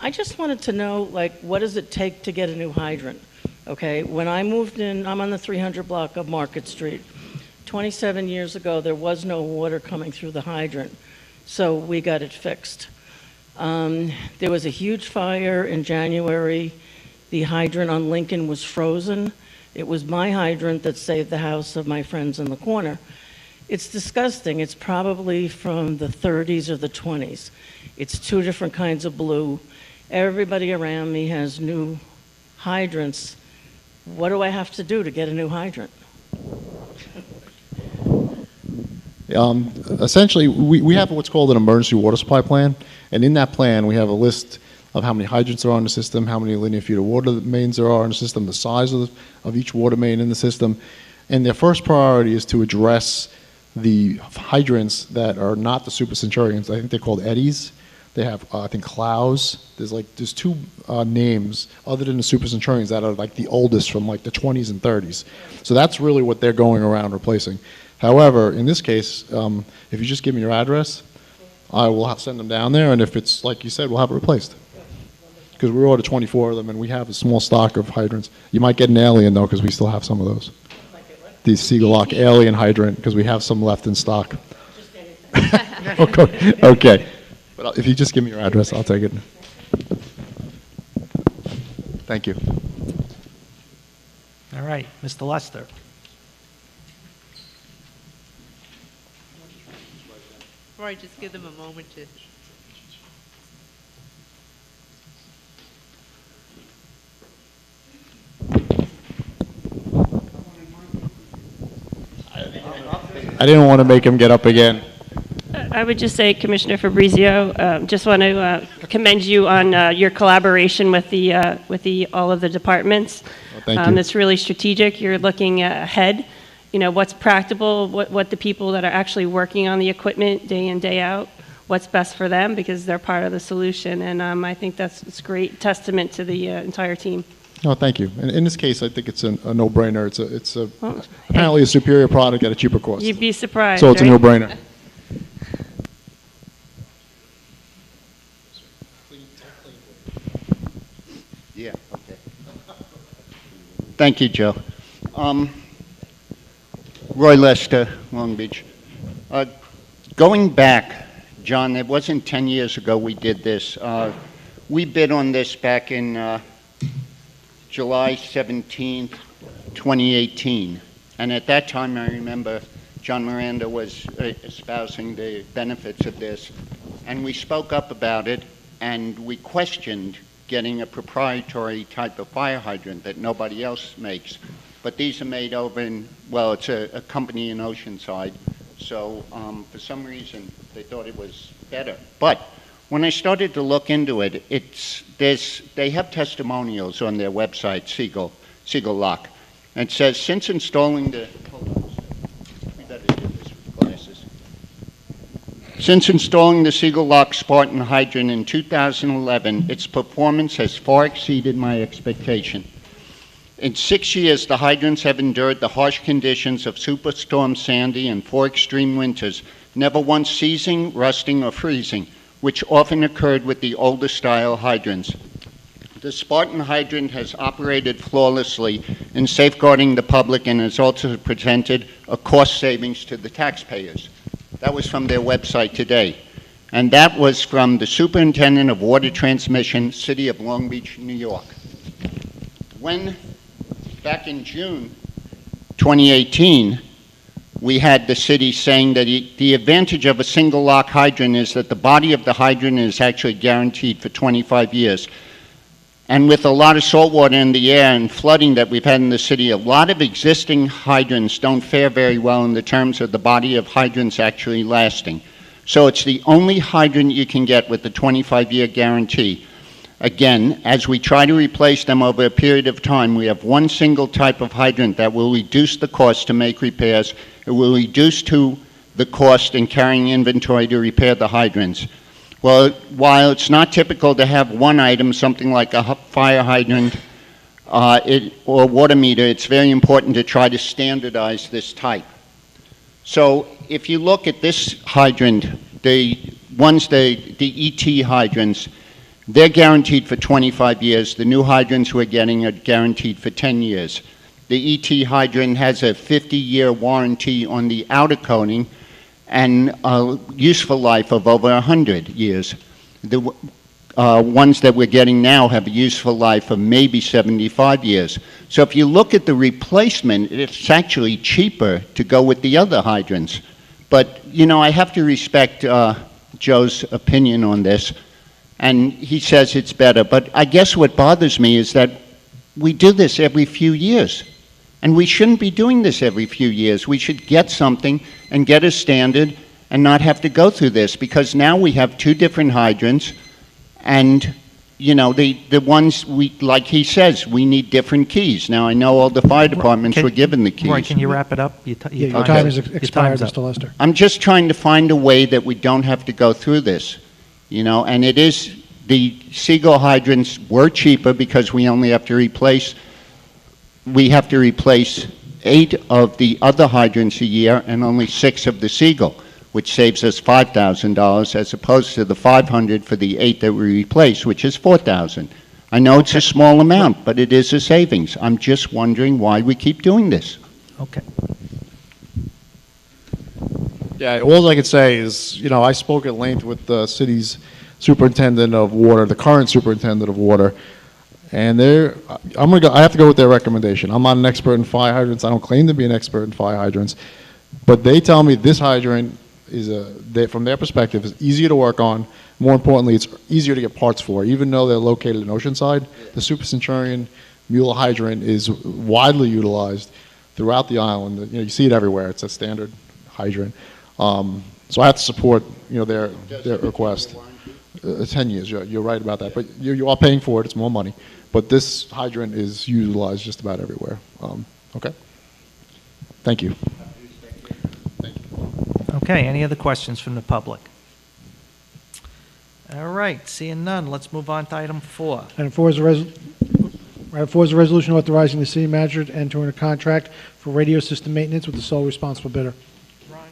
I just wanted to know, like, what does it take to get a new hydrant? Okay, when I moved in, I'm on the 300 block of Market Street. 27 years ago, there was no water coming through the hydrant, so we got it fixed. There was a huge fire in January. The hydrant on Lincoln was frozen. It was my hydrant that saved the house of my friends in the corner. It's disgusting. It's probably from the 30s or the 20s. It's 2 different kinds of blue. Everybody around me has new hydrants. What do I have to do to get a new hydrant? Essentially, we have what's called an emergency water supply plan, and in that plan, we have a list of how many hydrants there are in the system, how many linear feet of water mains there are in the system, the size of each water main in the system, and their first priority is to address the hydrants that are not the Super Centurions. I think they're called Eddies. They have, I think, Clows. There's 2 names other than the Super Centurions that are like the oldest from like the 20s and 30s. So that's really what they're going around replacing. However, in this case, if you just give me your address, I will send them down there, and if it's like you said, we'll have it replaced. Because we ordered 24 of them, and we have a small stock of hydrants. You might get an alien, though, because we still have some of those. The Seagull Lock alien hydrant, because we have some left in stock. Okay. But if you just give me your address, I'll take it. Thank you. All right, Mr. Lester. Roy, just give them a moment to. I didn't want to make him get up again. I would just say, Commissioner Fabrizio, just want to commend you on your collaboration with all of the departments. Well, thank you. It's really strategic. You're looking ahead. You know, what's practical, what the people that are actually working on the equipment day in, day out, what's best for them, because they're part of the solution. And I think it's a great testament to the entire team. No, thank you. In this case, I think it's a no-brainer. It's Well, apparently a superior product at a cheaper cost. You'd be surprised, So it's a right? no-brainer. Yeah, okay. Thank you, Joe. Roy Lester, Long Beach. Going back, John, it wasn't 10 years ago we did this. We bid on this back in July 17th, 2018. And at that time, I remember John Miranda was espousing the benefits of this. And we spoke up about it, and we questioned getting a proprietary type of fire hydrant that nobody else makes. But these are made over in, well, it's a company in Oceanside. So for some reason, they thought it was better. But when I started to look into it, they have testimonials on their website, Siegel Lock. And it says, since installing the, hold on a second. We better do this with glasses. Since installing the Siegel Lock Spartan hydrant in 2011, its performance has far exceeded my expectation. In 6 years, the hydrants have endured the harsh conditions of Superstorm Sandy and 4 extreme winters, never once seizing, rusting, or freezing, which often occurred with the older style hydrants. The Spartan hydrant has operated flawlessly in safeguarding the public and has also presented a cost savings to the taxpayers. That was from their website today. And that was from the Superintendent of Water Transmission, City of Long Beach, New York. When, back in June 2018, we had the city saying that the advantage of a single lock hydrant is that the body of the hydrant is actually guaranteed for 25 years. And with a lot of salt water in the air and flooding that we've had in the city, a lot of existing hydrants don't fare very well in the terms of the body of hydrants actually lasting. So it's the only hydrant you can get with the 25-year guarantee. Again, as we try to replace them over a period of time, we have one single type of hydrant that will reduce the cost to make repairs. It will reduce the cost in carrying inventory to repair the hydrants. Well, while it's not typical to have one item, something like a fire hydrant or water meter, it's very important to try to standardize this type. So if you look at this hydrant, the ET hydrants, they're guaranteed for 25 years. The new hydrants we're getting are guaranteed for 10 years. The ET hydrant has a 50-year warranty on the outer coating and a useful life of over 100 years. The ones that we're getting now have a useful life of maybe 75 years. So if you look at the replacement, it's actually cheaper to go with the other hydrants. But, you know, I have to respect Joe's opinion on this, and he says it's better. But I guess what bothers me is that we do this every few years. And we shouldn't be doing this every few years. We should get something and get a standard and not have to go through this, because now we have 2 different hydrants, and, you know, the ones like he says, we need different keys. Now, I know all the fire departments were given the keys. Roy, can you wrap it up? Your time is expired, Mr. Lester. I'm just trying to find a way that we don't have to go through this, you know, and it is, the Siegel hydrants were cheaper because we only have to replace 8 of the other hydrants a year and only 6 of the Siegel, which saves us $5,000 as opposed to the $500 for the 8 that we replace, which is $4,000. I know it's a small amount, but it is a savings. I'm just wondering why we keep doing this. Okay. Yeah, all I could say is, you know, I spoke at length with the city's superintendent of water, the current superintendent of water, and I have to go with their recommendation. I'm not an expert in fire hydrants. I don't claim to be an expert in fire hydrants, but they tell me this hydrant is from their perspective, is easier to work on. More importantly, it's easier to get parts for. Even though they're located in Oceanside, the Super Centurion Mueller hydrant is widely utilized throughout the island. You know, you see it everywhere. It's a standard hydrant. So I have to support, you know, their request. 10 years. You're right about that, but you are paying for it. It's more money. But this hydrant is utilized just about everywhere. Okay. Thank you. Okay, any other questions from the public? All right, seeing none, let's move on to item 4. Item 4 is Item 4 is a resolution authorizing the city manager to enter into a contract for radio system maintenance with the sole responsible bidder. Ryan.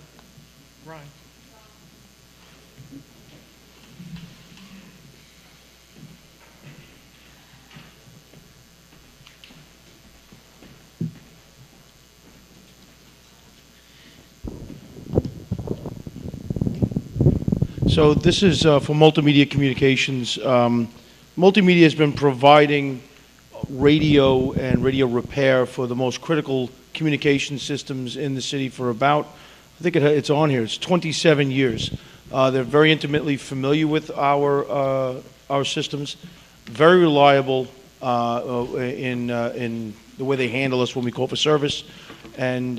So this is for Multimedia Communications. Multimedia has been providing radio and radio repair for the most critical communication systems in the city for about, I think it's on here, it's 27 years. They're very intimately familiar with our systems, very reliable in the way they handle us when we call for service, and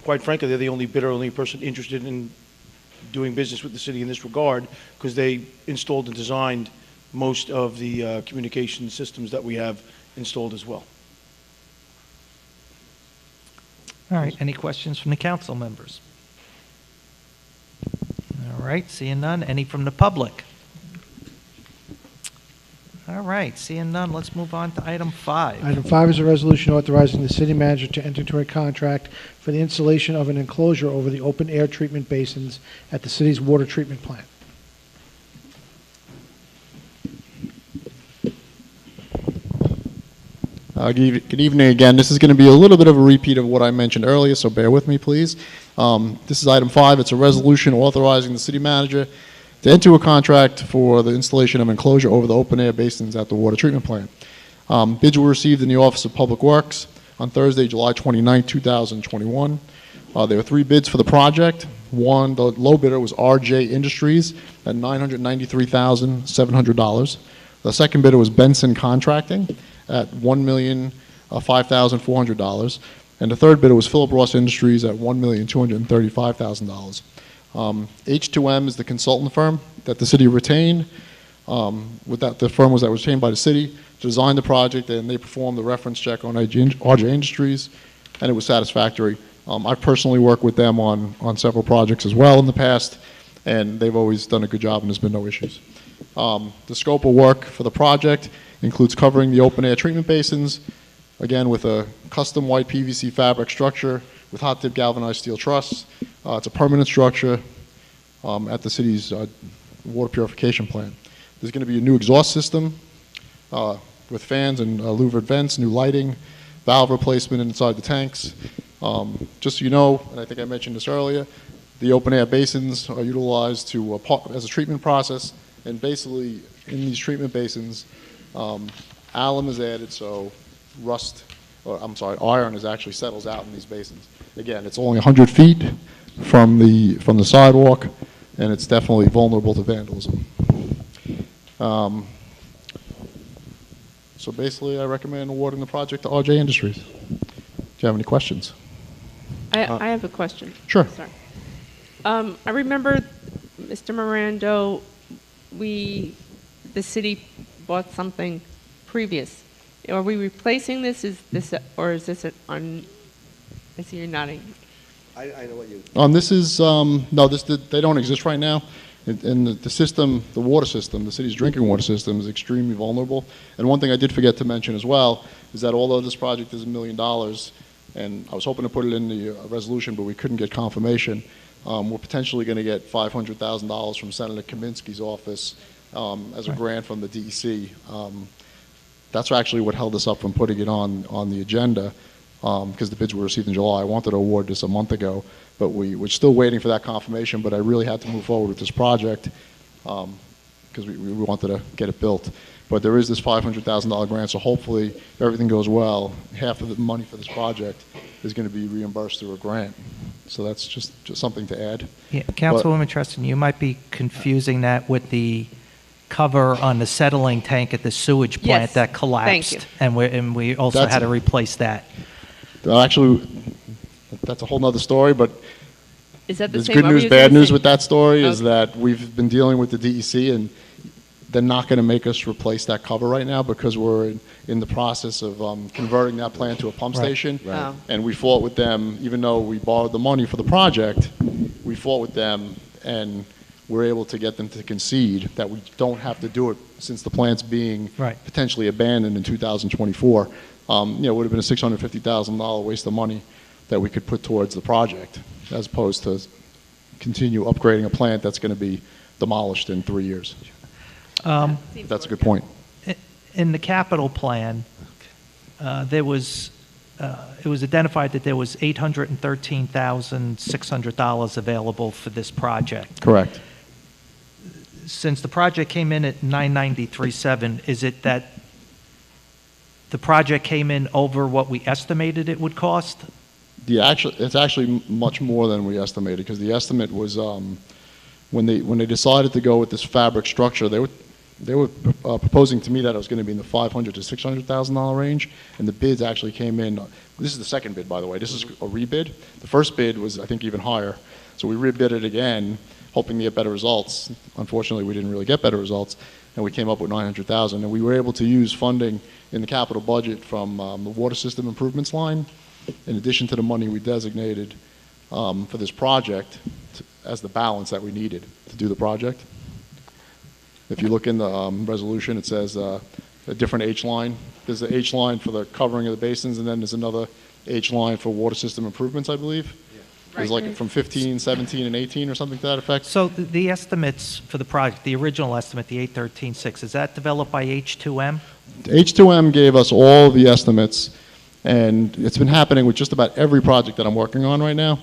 quite frankly, they're the only bidder, only person interested in doing business with the city in this regard, because they installed and designed most of the communication systems that we have installed as well. All right, any questions from the council members? All right, seeing none. Any from the public? All right, seeing none, let's move on to item 5. Item 5 is a resolution authorizing the city manager to enter into a contract for the installation of an enclosure over the open-air treatment basins at the city's water treatment plant. Good evening again. This is going to be a little bit of a repeat of what I mentioned earlier, so bear with me, please. This is item 5. It's a resolution authorizing the city manager to enter a contract for the installation of enclosure over the open-air basins at the water treatment plant. Bids were received in the Office of Public Works on Thursday, July 29, 2021. There were 3 bids for the project. One, the low bidder was RJ Industries at $993,700. The second bidder was Benson Contracting at $1,005,400. And the third bidder was Philip Ross Industries at $1,235,000. H2M is the consultant firm that the city retained. The firm was retained by the city to design the project, and they performed the reference check on RJ Industries, and it was satisfactory. I've personally worked with them on several projects as well in the past, and they've always done a good job, and there's been no issues. The scope of work for the project includes covering the open-air treatment basins, again with a custom white PVC fabric structure with hot-dip galvanized steel truss. It's a permanent structure at the city's water purification plant. There's going to be a new exhaust system with fans and louvered vents, new lighting, valve replacement inside the tanks. Just so you know, and I think I mentioned this earlier, the open-air basins are utilized as a treatment process, and basically in these treatment basins, alum is added so iron actually settles out in these basins. Again, it's only 100 feet from the sidewalk, and it's definitely vulnerable to vandalism. So basically, I recommend awarding the project to RJ Industries. Do you have any questions? I have a question. Sure. Sorry. I remember, Mr. Mirando, the city bought something previous. Are we replacing this? Is this, or is this I see you're nodding. I know what you... This is, no, they don't exist right now. And the system, the water system, the city's drinking water system is extremely vulnerable. And one thing I did forget to mention as well is that although this project is $1 million, and I was hoping to put it in the resolution, but we couldn't get confirmation, we're potentially going to get $500,000 from Senator Kaminsky's office as a grant from the DEC. That's actually what held us up from putting it on the agenda, because the bids were received in July. I wanted to award this a month ago, but we're still waiting for that confirmation, but I really had to move forward with this project because we wanted to get it built. But there is this $500,000 grant, so hopefully, if everything goes well, half of the money for this project is going to be reimbursed through a grant. So that's just something to add. Yeah, Councilwoman Treston, you might be confusing that with the cover on the settling tank at the sewage plant Yes, that collapsed. thank you. And we also had to replace that. Actually, that's a whole nother story, but Is that the there's same? good What were news, you bad gonna news say? with that story is Okay. that we've been dealing with the DEC, and they're not going to make us replace that cover right now because we're in the process of converting that plant to a pump station. Right. Oh. And we fought with them, even though we borrowed the money for the project, we fought with them, and we're able to get them to concede that we don't have to do it since the plant's being Right. potentially abandoned in 2024. It would have been a $650,000 waste of money that we could put towards the project, as opposed to continue upgrading a plant that's going to be demolished in 3 years. That's a good point. In the capital plan, it was identified that there was $813,600 available for this project. Correct. Since the project came in at 993.7, is it that the project came in over what we estimated it would cost? It's actually much more than we estimated, because the estimate was when they decided to go with this fabric structure, they were proposing to me that it was going to be in the $500,000 to $600,000 range, and the bids actually came in. This is the second bid, by the way. This is a rebid. The first bid was, I think, even higher. So we rebid it again, hoping to get better results. Unfortunately, we didn't really get better results, and we came up with $900,000. And we were able to use funding in the capital budget from the water system improvements line, in addition to the money we designated for this project as the balance that we needed to do the project. If you look in the resolution, it says a different H line. There's an H line for the covering of the basins, and then there's another H line for water system improvements, I believe. There's like from 15, 17, and 18 or something to that effect. So the estimates for the project, the original estimate, the 813.6, is that developed by H2M? H2M gave us all the estimates, and it's been happening with just about every project that I'm working on right now.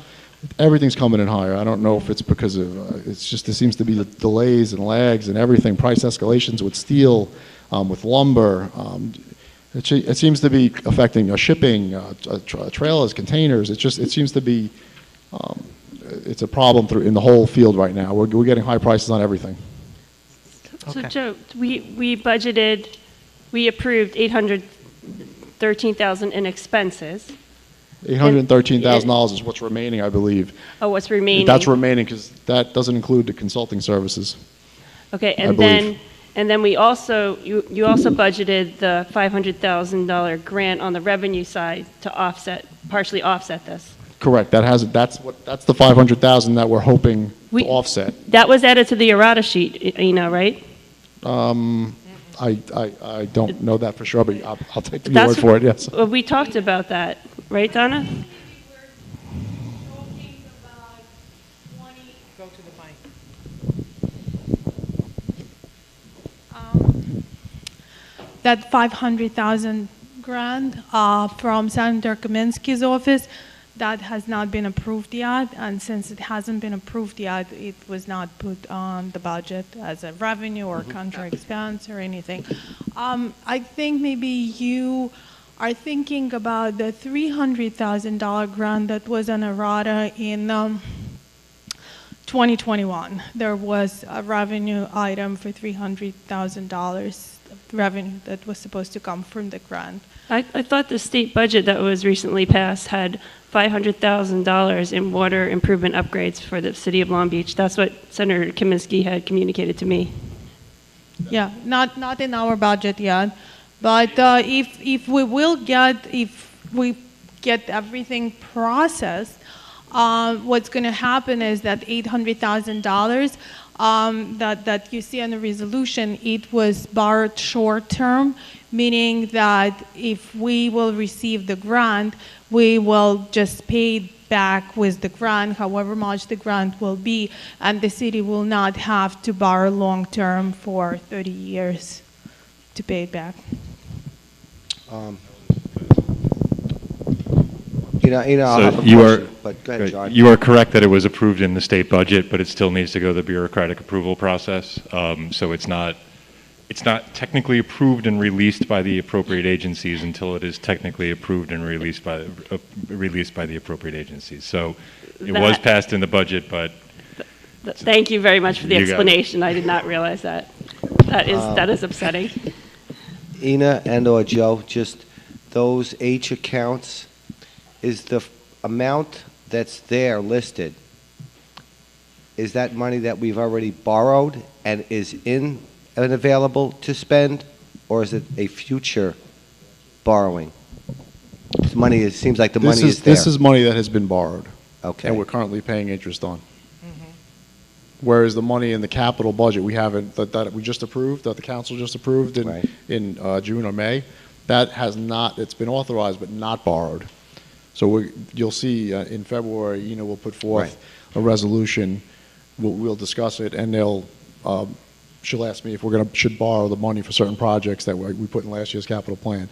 Everything's coming in higher. I don't know if it's because of, it's just, there seems to be the delays and lags and everything, price escalations with steel, with lumber. It seems to be affecting shipping, trailers, containers. It seems to be, it's a problem in the whole field right now. We're getting high prices on everything. So Okay. Joe, we approved $813,000 in expenses. $813,000 is what's remaining, I believe. Oh, what's remaining? That's remaining because that doesn't include the consulting services. Okay, I and believe. then we also, you also budgeted the $500,000 grant on the revenue side to partially offset this. Correct. That's the $500,000 that we're hoping to offset. That was added to the errata sheet, right? I don't know that for sure, but I'll take your That's word for it, yes. We talked about that, right, Donna? Go to the mic. That 500,000 grant from Senator Kaminsky's office, that has not been approved yet, and since it hasn't been approved yet, it was not put on the budget as a revenue or contract expense or anything. I think maybe you are thinking about the $300,000 grant that was on errata in 2021. There was a revenue item for $300,000 revenue that was supposed to come from the grant. I thought the state budget that was recently passed had $500,000 in water improvement upgrades for the city of Long Beach. That's what Senator Kaminsky had communicated to me. Yeah, not in our budget yet, but if we get everything processed, what's going to happen is that $800,000 that you see in the resolution, it was borrowed short term, meaning that if we will receive the grant, we will just pay it back with the grant, however much the grant will be, and the city will not have to borrow long term for 30 years to pay it back. So you are, but go ahead, John. you are correct that it was approved in the state budget, but it still needs to go the bureaucratic approval process. So it's not technically approved and released by the appropriate agencies until it is technically approved and released by the appropriate agencies. So it was passed in the budget, but Thank you very much for the You got it. explanation. I did not realize that. That is upsetting. Ina and/or Joe, just those H accounts, is the amount that's there listed, is that money that we've already borrowed and is in and available to spend, or is it a future borrowing? This money, it seems like the money is there. This is money that has been borrowed, Okay. and we're currently paying interest on. Whereas the money in the capital budget, we haven't, that we just approved, that the council just approved Right. in June or May, that has not, it's been authorized but not borrowed. So you'll see in February, we'll put forth a resolution, we'll discuss it, and she'll ask me if should borrow the money for certain projects that we put in last year's capital plan.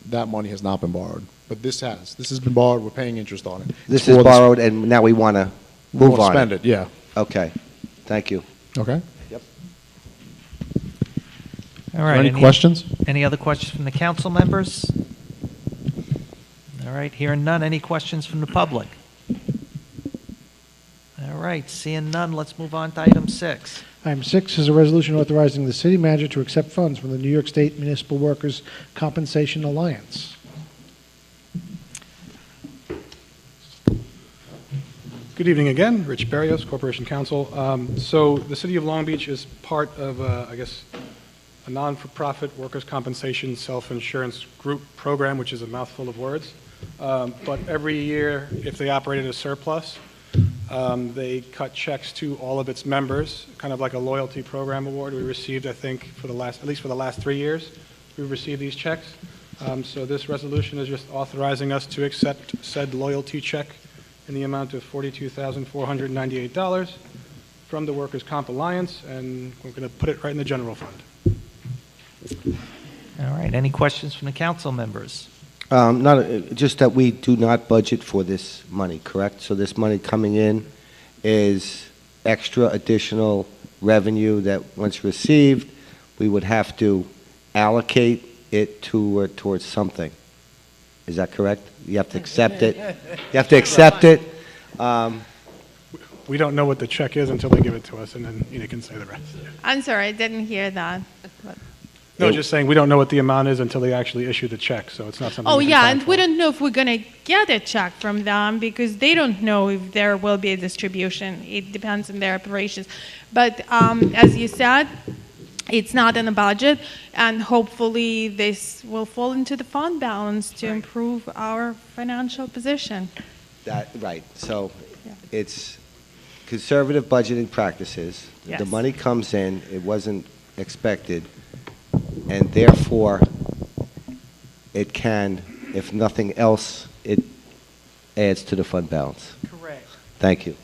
That money has not been borrowed, but this has been borrowed, we're paying interest on it. This is borrowed, and now we want to move on. Spend it, yeah. Okay, thank you. Okay. Yep. All right. Any questions? Any other questions from the council members? All right, hearing none. Any questions from the public? All right, seeing none, let's move on to item 6. Item 6 is a resolution authorizing the city manager to accept funds from the New York State Municipal Workers' Compensation Alliance. Good evening again, Rich Berrios, Corporation Counsel. So the City of Long Beach is part of, a non-for-profit workers' compensation self-insurance group program, which is a mouthful of words. But every year, if they operate at a surplus, they cut checks to all of its members, kind of like a loyalty program award. We received, I think, at least for the last 3 years, we've received these checks. So this resolution is just authorizing us to accept said loyalty check in the amount of $42,498 from the Workers' Comp Alliance, and we're going to put it right in the general fund. All right, any questions from the council members? Just that we do not budget for this money, correct? So this money coming in is extra additional revenue that once received, we would have to allocate it towards something. Is that correct? You have to accept it. You have to accept it. We don't know what the check is until they give it to us, and then Ina can say the rest. I'm sorry, I didn't hear that. No, just saying, we don't know what the amount is until they actually issue the check, so it's not something Oh, we can yeah, plan and for. we don't know if we're going to get a check from them because they don't know if there will be a distribution. It depends on their operations. But as you said, it's not in the budget, and hopefully this will fall into the fund balance to improve our financial position. Right. So Yeah. it's conservative budgeting practices. Yes. The money comes in, it wasn't expected, and therefore it can, if nothing else, it adds to the fund balance. Correct. Thank you.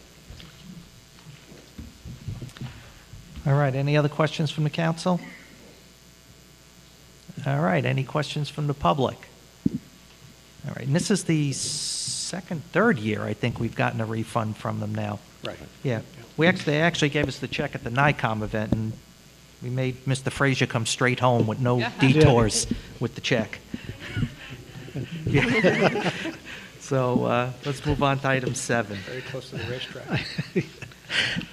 All right, any other questions from the council? All right, any questions from the public? All right, and this is the third year, I think, we've gotten a refund from them now. Right. Yeah, they actually gave us the check at the NICOM event, and we made Mr. Frazier come straight home with no detours with the check. Yeah. So let's move on to item 7. Very close to the racetrack.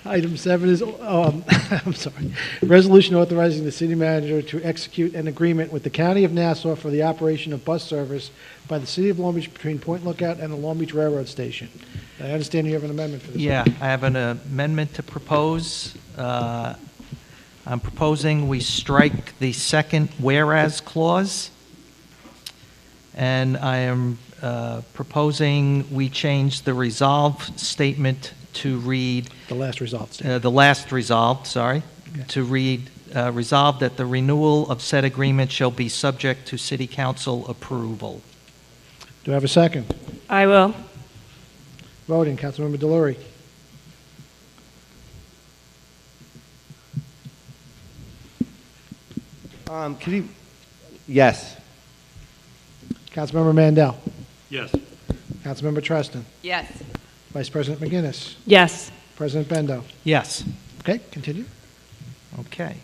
Item 7 is, I'm sorry, resolution authorizing the city manager to execute an agreement with the County of Nassau for the operation of bus service by the City of Long Beach between Point Lookout and the Long Beach Railroad Station. I understand you have an amendment for this. Yeah, I have an amendment to propose. I'm proposing we strike the second whereas clause, and I am proposing we change the resolve statement to read The last result statement. the last resolved, sorry, Okay. to read, resolved that the renewal of said agreement shall be subject to city council approval. Do I have a second? I will. Voting, Councilmember Delory. Can you? Yes. Councilmember Mandel. Yes. Councilmember Treston. Yes. Vice President McGinnis. Yes. President Bendo. Yes. Okay, continue. Okay.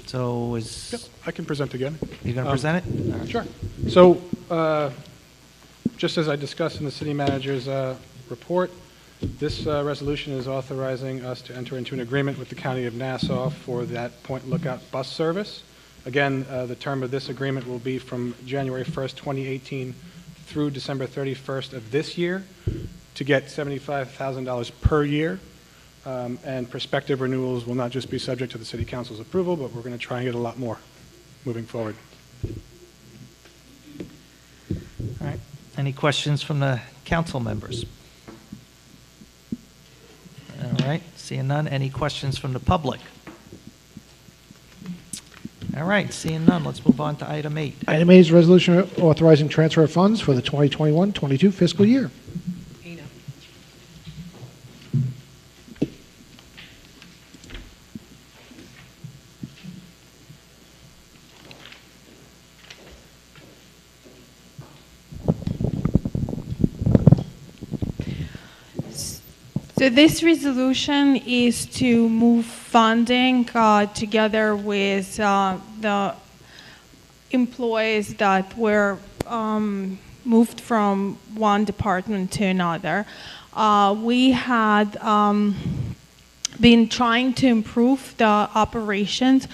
So is, Yep, I can present again. you going to present it? All right. Sure. So, just as I discussed in the city manager's report, this resolution is authorizing us to enter into an agreement with the County of Nassau for that Point Lookout bus service. Again, the term of this agreement will be from January 1st, 2018 through December 31st of this year to get $75,000 per year. And prospective renewals will not just be subject to the City Council's approval, but we're going to try and get a lot more moving forward. All right. Any questions from the council members? right, seeing none. Any questions from the public? All right, seeing none, let's move on to item 8. Item 8 is resolution authorizing transfer of funds for the 2021-22 fiscal year. Ina. So this resolution is to move funding together with the employees that were moved from one department to another. We had been trying to improve the operations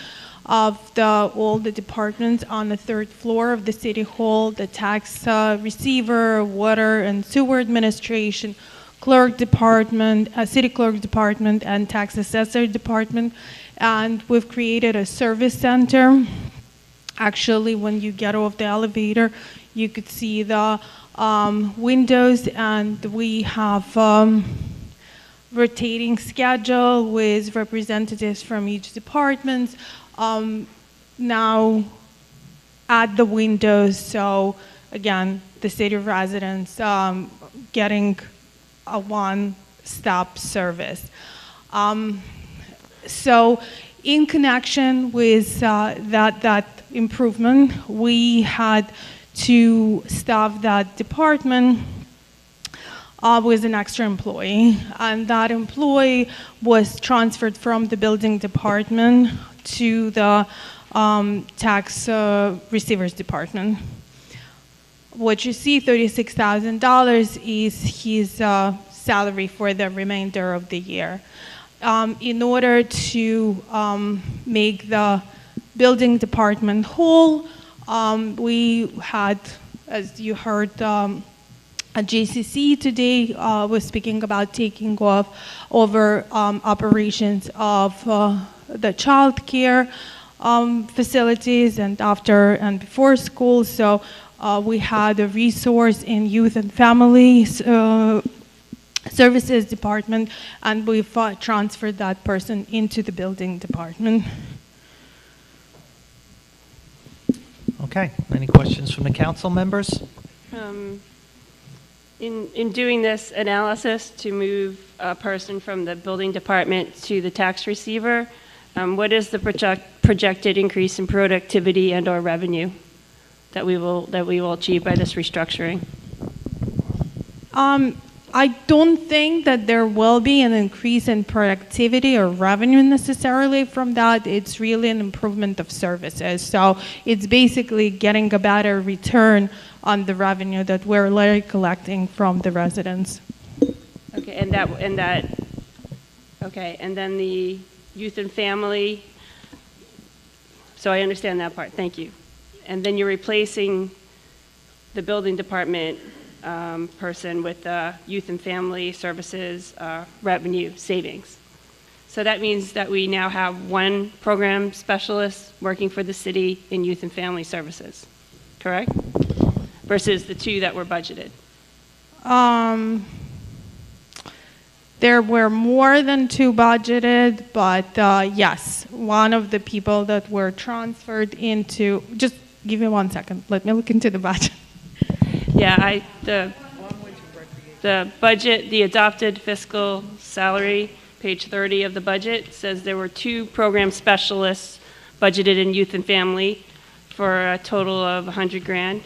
of all the departments on the 3rd floor of the City Hall, the tax receiver, water and sewer administration, clerk department, city clerk department, and tax assessor department. And we've created a service center. Actually, when you get off the elevator, you could see the windows, and we have rotating schedule with representatives from each department now at the windows. So again, the city residents getting a one-stop service. So in connection with that improvement, we had to staff that department with an extra employee, and that employee was transferred from the building department to the tax receivers department. What you see, $36,000, is his salary for the remainder of the year. In order to make the building department whole, we had, as you heard, at JCC today was speaking about taking over operations of the child care facilities and after and before school. So we had a resource in youth and family services department, and we've transferred that person into the building department. Okay, any questions from the council members? In doing this analysis to move a person from the building department to the tax receiver, what is the projected increase in productivity and/or revenue that we will achieve by this restructuring? I don't think that there will be an increase in productivity or revenue necessarily from that. It's really an improvement of services. So it's basically getting a better return on the revenue that we're already collecting from the residents. Okay, and then the youth and family. So I understand that part. Thank you. And then you're replacing the building department person with the youth and family services revenue savings. So that means that we now have one program specialist working for the city in youth and family services, correct? Versus the 2 that were budgeted. There were more than 2 budgeted, but yes, one of the people that were transferred into, just give me 1 second, let me look into the budget. Yeah, the budget, the adopted fiscal salary, page 30 of the budget, says there were 2 program specialists budgeted in youth and family for a total of $100,000.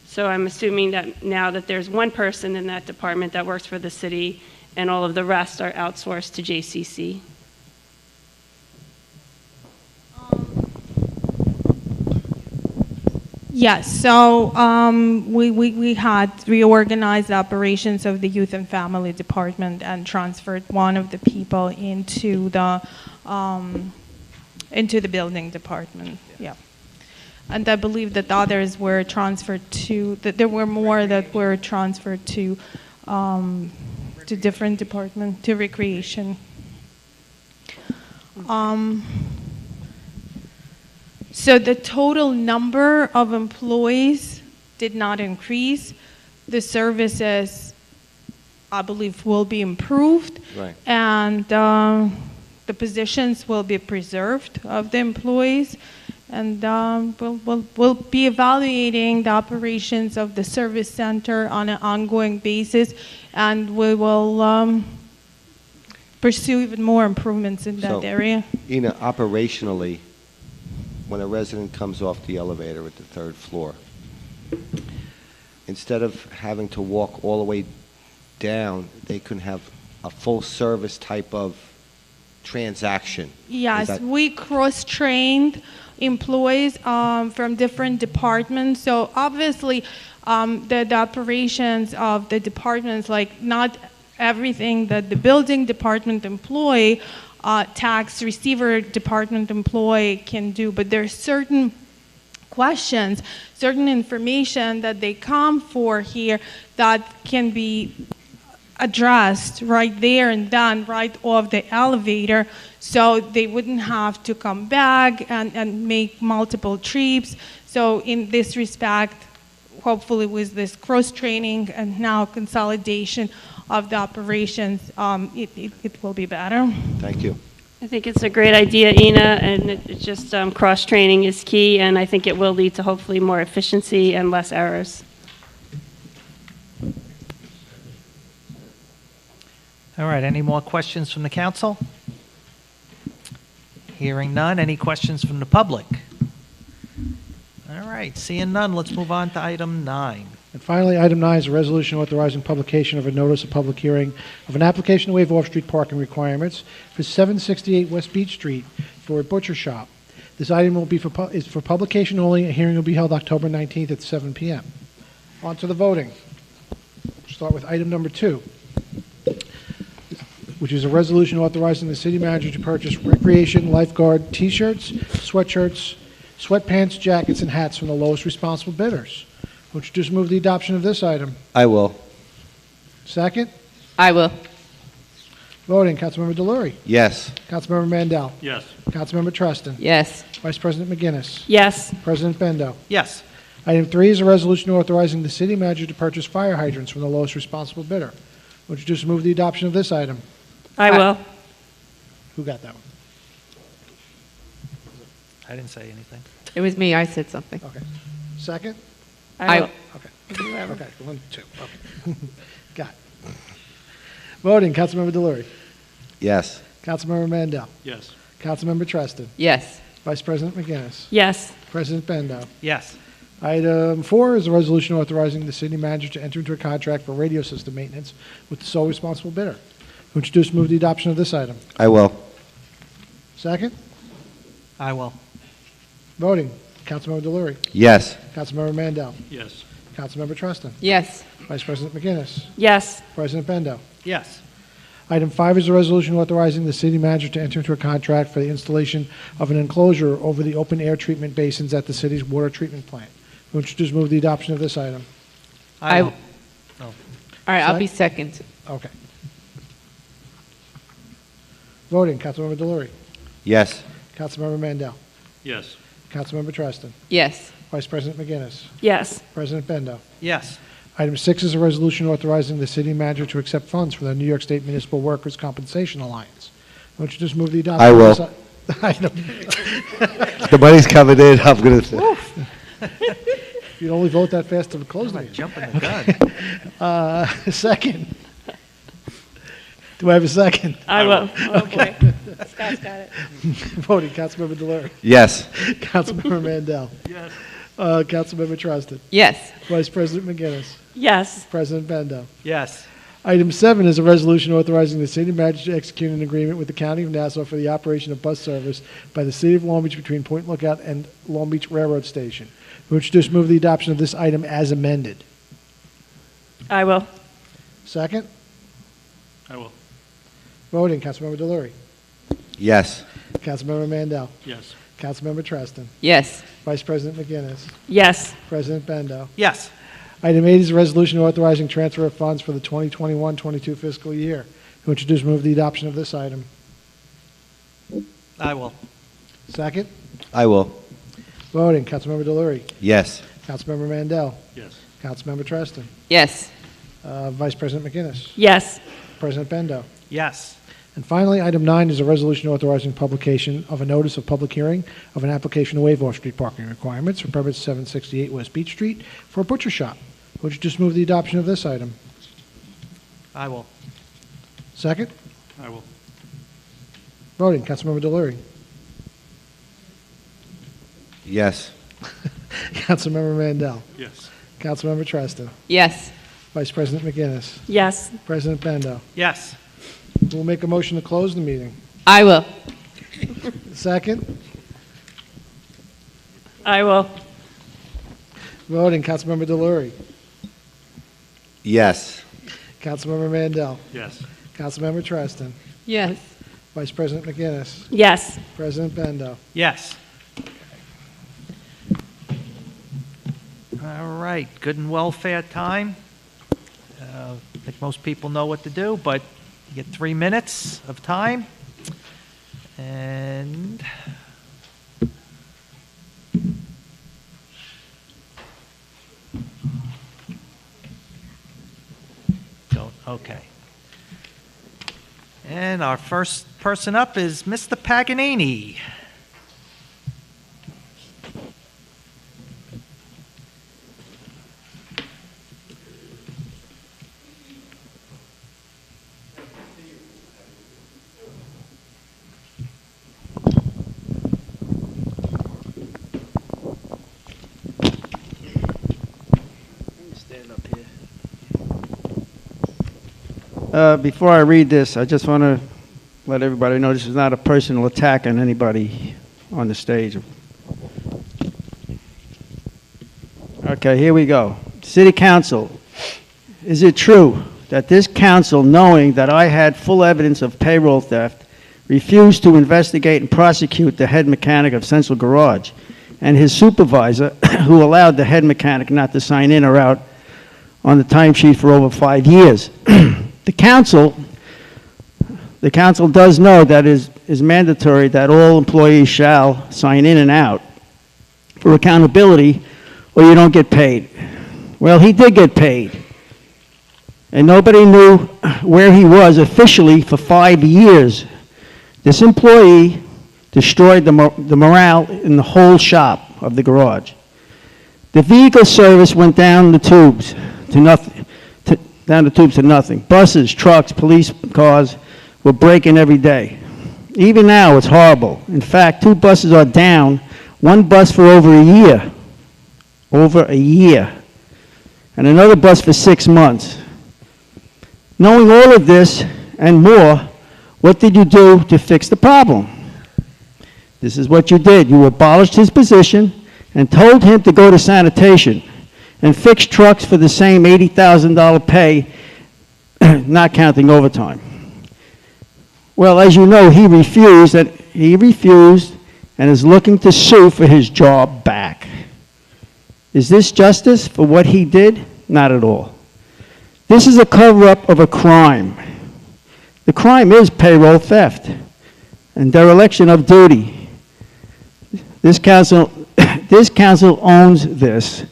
So I'm assuming that now that there's 1 person in that department that works for the city, and all of the rest are outsourced to JCC. Yes, so we had reorganized the operations of the youth and family department and transferred one of the people into the building department. Yeah, and I believe that others were transferred to. That there were more that were transferred to different departments, to recreation. So the total number of employees did not increase. The services I believe, will be improved. Right. And the positions will be preserved of the employees. And we'll be evaluating the operations of the service center on an ongoing basis. And we will pursue even more improvements in that So, area. Ina, operationally, when a resident comes off the elevator at the third floor, instead of having to walk all the way down, they can have a full service type of transaction. Yes, that- we cross-trained employees from different departments. So obviously, the operations of the departments, like not everything that the building department employee, tax receiver department employee can do, but there are certain questions, certain information that they come for here that can be addressed right there and done right off the elevator, so they wouldn't have to come back and make multiple trips. So in this respect, hopefully with this cross-training and now consolidation of the operations, it will be better. Thank you. I think it's a great idea, Ina, and it's just cross-training is key, and I think it will lead to hopefully more efficiency and less errors. All right, any more questions from the council? Hearing none, any questions from the public? All right, seeing none, let's move on to item 9. And finally, item 9 is a resolution authorizing publication of a notice of public hearing of an application to waive off-street parking requirements for 768 West Beach Street for a butcher shop. This item will be is for publication only. A hearing will be held October 19th at 7 p.m. On to the voting. We'll start with item number 2, which is a resolution authorizing the city manager to purchase recreation lifeguard T-shirts, sweatshirts, sweatpants, jackets, and hats from the lowest responsible bidders. Would you just move the adoption of this item? I will. Second? I will. Voting, Councilmember Delory. Yes. Councilmember Mandel. Yes. Councilmember Treston. Yes. Vice President McGinnis. Yes. President Bendo. Yes. Item 3 is a resolution authorizing the city manager to purchase fire hydrants from the lowest responsible bidder. Would you just move the adoption of this item? I will. Who got that one? I didn't say anything. It was me. I said something. Okay. Second? I will. Okay. Okay, 1, 2. Okay. Got it. Voting, Councilmember Delory. Yes. Councilmember Mandel. Yes. Councilmember Treston. Yes. Vice President McGinnis. Yes. President Bendo. Yes. Item 4 is a resolution authorizing the city manager to enter into a contract for radio system maintenance with the sole responsible bidder. Would you just move the adoption of this item? I will. Second? I will. Voting, Councilmember Delory. Yes. Councilmember Mandel. Yes. Councilmember Treston. Yes. Vice President McGinnis. Yes. President Bendo. Yes. Item 5 is a resolution authorizing the city manager to enter into a contract for the installation of an enclosure over the open air treatment basins at the city's water treatment plant. Would you just move the adoption of this item? I will. All right, I'll be second. Okay. Voting, Councilmember Delory. Yes. Councilmember Mandel. Yes. Councilmember Treston. Yes. Vice President McGinnis. Yes. President Bendo. Yes. Item 6 is a resolution authorizing the city manager to accept funds from the New York State Municipal Workers' Compensation Alliance. Why don't you just move the adoption? I will. of this item? The money's coming in. I'm going to. If you'd only vote that fast to close the meeting. Jumping the gun. Second. Do I have a second? I will. Oh, boy. Scott's got it. Voting, Councilmember Delory. Yes. Councilmember Mandel. Yes. Councilmember Treston. Yes. Vice President McGinnis. Yes. President Bendo. Yes. Item 7 is a resolution authorizing the city manager to execute an agreement with the County of Nassau for the operation of bus service by the City of Long Beach between Point Lookout and Long Beach Railroad Station. Would you just move the adoption of this item as amended? I will. Second. I will. Voting, Councilmember Delory. Yes. Councilmember Mandel. Yes. Councilmember Treston. Yes. Vice President McGinnis. Yes. President Bendo. Yes. Item 8 is a resolution authorizing transfer of funds for the 2021-22 fiscal year. Would you just move the adoption of this item? I will. Second. I will. Voting, Councilmember Delory. Yes. Councilmember Mandel. Yes. Councilmember Treston. Yes. Vice President McGinnis. Yes. President Bendo. Yes. And finally, item 9 is a resolution authorizing publication of a notice of public hearing of an application to waive off-street parking requirements for purpose 768 West Beach Street for a butcher shop. Would you just move the adoption of this item? I will. Second? I will. Voting, Councilmember Delury. Yes. Councilmember Mandel. Yes. Councilmember Treston. Yes. Vice President McGinnis. Yes. President Bendo. Yes. We'll make a motion to close the meeting. I will. Second? I will. Voting, Councilmember Delury. Yes. Councilmember Mandel. Yes. Councilmember Treston. Yes. Vice President McGinnis. Yes. President Bendo. Yes. All right, good and welfare time. I think most people know what to do, but you get 3 minutes of time. And don't, okay. And our first person up is Mr. Paganini. Before I read this, I just want to let everybody know this is not a personal attack on anybody on the stage. Okay, here we go. City Council, is it true that this council, knowing that I had full evidence of payroll theft, refused to investigate and prosecute the head mechanic of Central Garage and his supervisor, who allowed the head mechanic not to sign in or out on the timesheet for over 5 years? The council does know that it is mandatory that all employees shall sign in and out for accountability, or you don't get paid. Well, he did get paid, and nobody knew where he was officially for 5 years. This employee destroyed the morale in the whole shop of the garage. The vehicle service went down the tubes to nothing. Buses, trucks, police cars were breaking every day. Even now, it's horrible. In fact, 2 buses are down, 1 bus for over a year. And another bus for 6 months. Knowing all of this and more, what did you do to fix the problem? This is what you did. You abolished his position and told him to go to sanitation and fix trucks for the same $80,000 pay, not counting overtime. Well, as you know, he refused and is looking to sue for his job back. Is this justice for what he did? Not at all. This is a cover-up of a crime. The crime is payroll theft and dereliction of duty. This council owns this,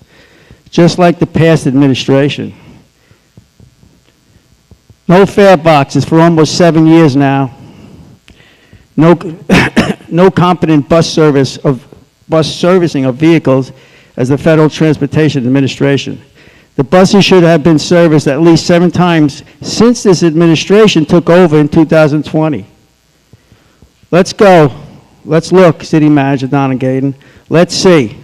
just like the past administration. No fare boxes for almost 7 years now. No competent bus servicing of vehicles as the Federal Transportation Administration. The buses should have been serviced at least 7 times since this administration took over in 2020. Let's go. Let's look, City Manager Donna Gaydon. Let's see.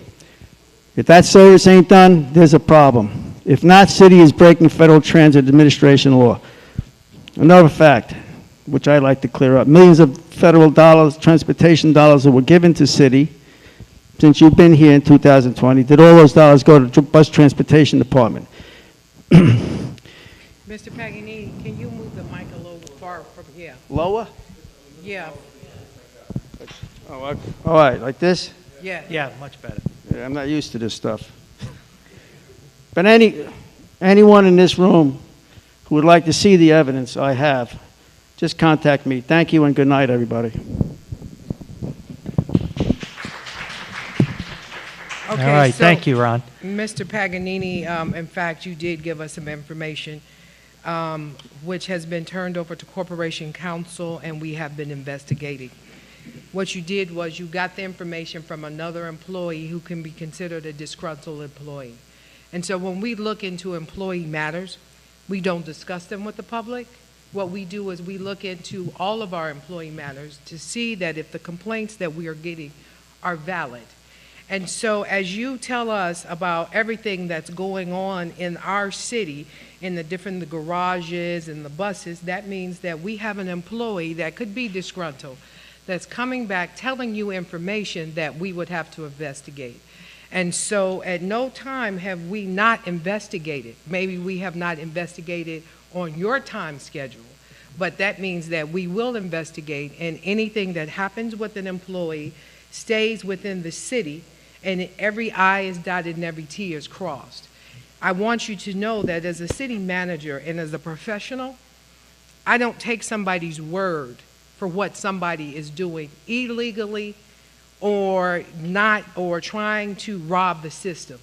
If that service ain't done, there's a problem. If not, city is breaking Federal Transit Administration law. Another fact, which I'd like to clear up, millions of federal dollars, transportation dollars that were given to city since you've been here in 2020, did all those dollars go to the bus transportation department? Mr. Paganini, can you move the mic a little far from here? Lower? Yeah, Oh, all right, like this? yeah. Yeah, much better. Yeah, I'm not used to this stuff. But anyone in this room who would like to see the evidence I have, just contact me. Thank you and good night, everybody. Okay, Okay, All right, so- thank you, Ron. Mr. Paganini, in fact, you did give us some information, which has been turned over to Corporation Counsel, and we have been investigating. What you did was you got the information from another employee who can be considered a disgruntled employee. And so when we look into employee matters, we don't discuss them with the public. What we do is we look into all of our employee matters to see that if the complaints that we are getting are valid. And so as you tell us about everything that's going on in our city, in the different garages and the buses, that means that we have an employee that could be disgruntled, that's coming back telling you information that we would have to investigate. And so at no time have we not investigated. Maybe we have not investigated on your time schedule, but that means that we will investigate, and anything that happens with an employee stays within the city, and every I is dotted and every T is crossed. I want you to know that as a city manager and as a professional, I don't take somebody's word for what somebody is doing illegally or not, or trying to rob the system.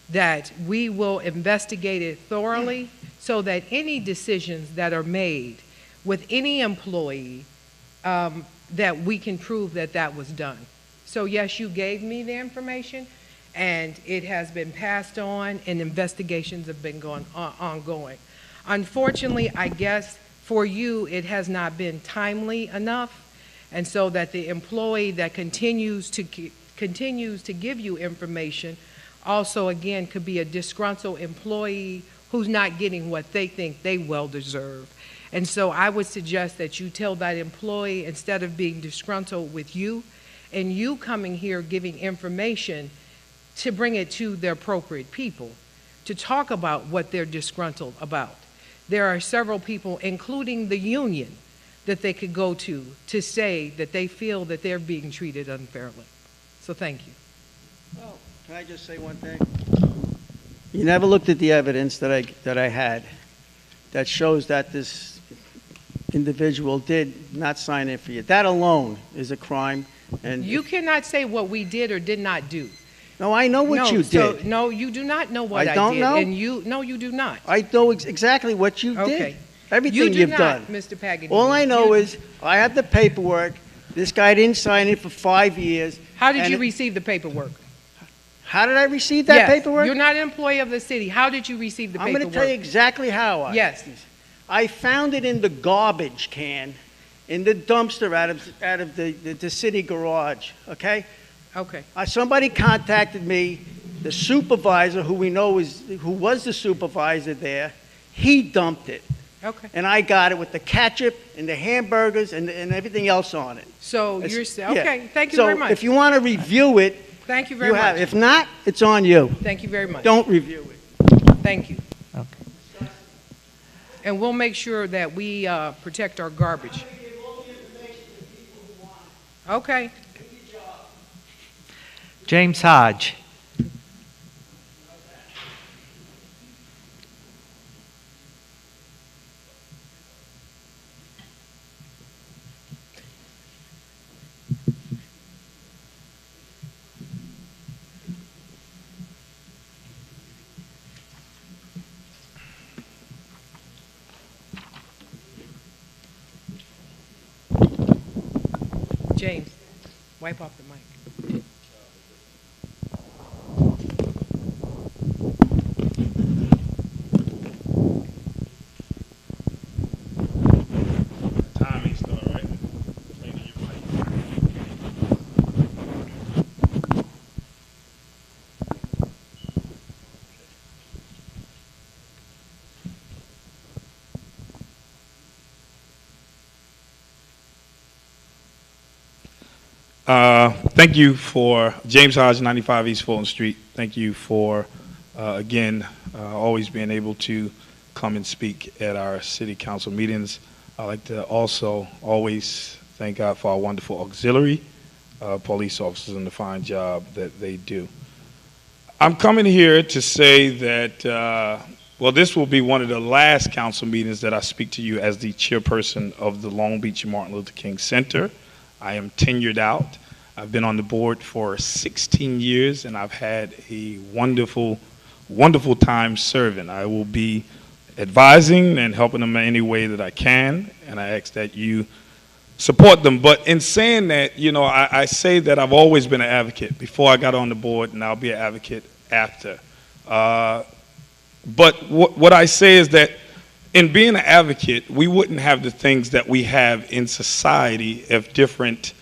That we will investigate it thoroughly so that any decisions that are made with any employee, that we can prove that that was done. So yes, you gave me the information, and it has been passed on, and investigations have been ongoing. Unfortunately, I guess for you, it has not been timely enough, and so that the employee that continues to give you information also, again, could be a disgruntled employee who's not getting what they think they well deserve. And so I would suggest that you tell that employee, instead of being disgruntled with you, and you coming here giving information, to bring it to the appropriate people, to talk about what they're disgruntled about. There are several people, including the union, that they could go to say that they feel that they're being treated unfairly. So thank you. Oh, can I just say one thing? You never looked at the evidence that I had that shows that this individual did not sign in for you. That alone is a crime. And you cannot say what we did or did not do. No, I know what you did. No, you do not know what I did. I don't know? And no, you do not. I know exactly what you did. Everything you've done. Mr. Paganini. All I know is I have the paperwork. This guy didn't sign it for 5 years. How did you receive the paperwork? How did I receive that paperwork? You're not an employee of the city. How did you receive the paperwork? I'm going to tell you exactly how. Yes. I found it in the garbage can, in the dumpster out of the city garage. Okay. Okay. Somebody contacted me. The supervisor, who we know who was the supervisor there, he dumped it. Okay. And I got it with the ketchup and the hamburgers and everything else on it. So you're saying, okay, yeah. thank you very much. So if you want to review it, thank you very much. If not, it's on you. Thank you very much. Don't review it. Thank you. Okay. And we'll make sure that we protect our garbage. Okay. James Hodge. James, wipe off the mic. Thank you for James Hodge, 95 East Fulton Street. Thank you for, again, always being able to come and speak at our city council meetings. I'd like to also always thank God for our wonderful auxiliary police officers and the fine job that they do. I'm coming here to say that, well, this will be one of the last council meetings that I speak to you as the chairperson of the Long Beach Martin Luther King Center. I am tenured out. I've been on the board for 16 years, and I've had a wonderful, wonderful time serving. I will be advising and helping them in any way that I can, and I ask that you support them. But in saying that, you know, I say that I've always been an advocate before I got on the board, and I'll be an advocate after. But what I say is that in being an advocate, we wouldn't have the things that we have in society if different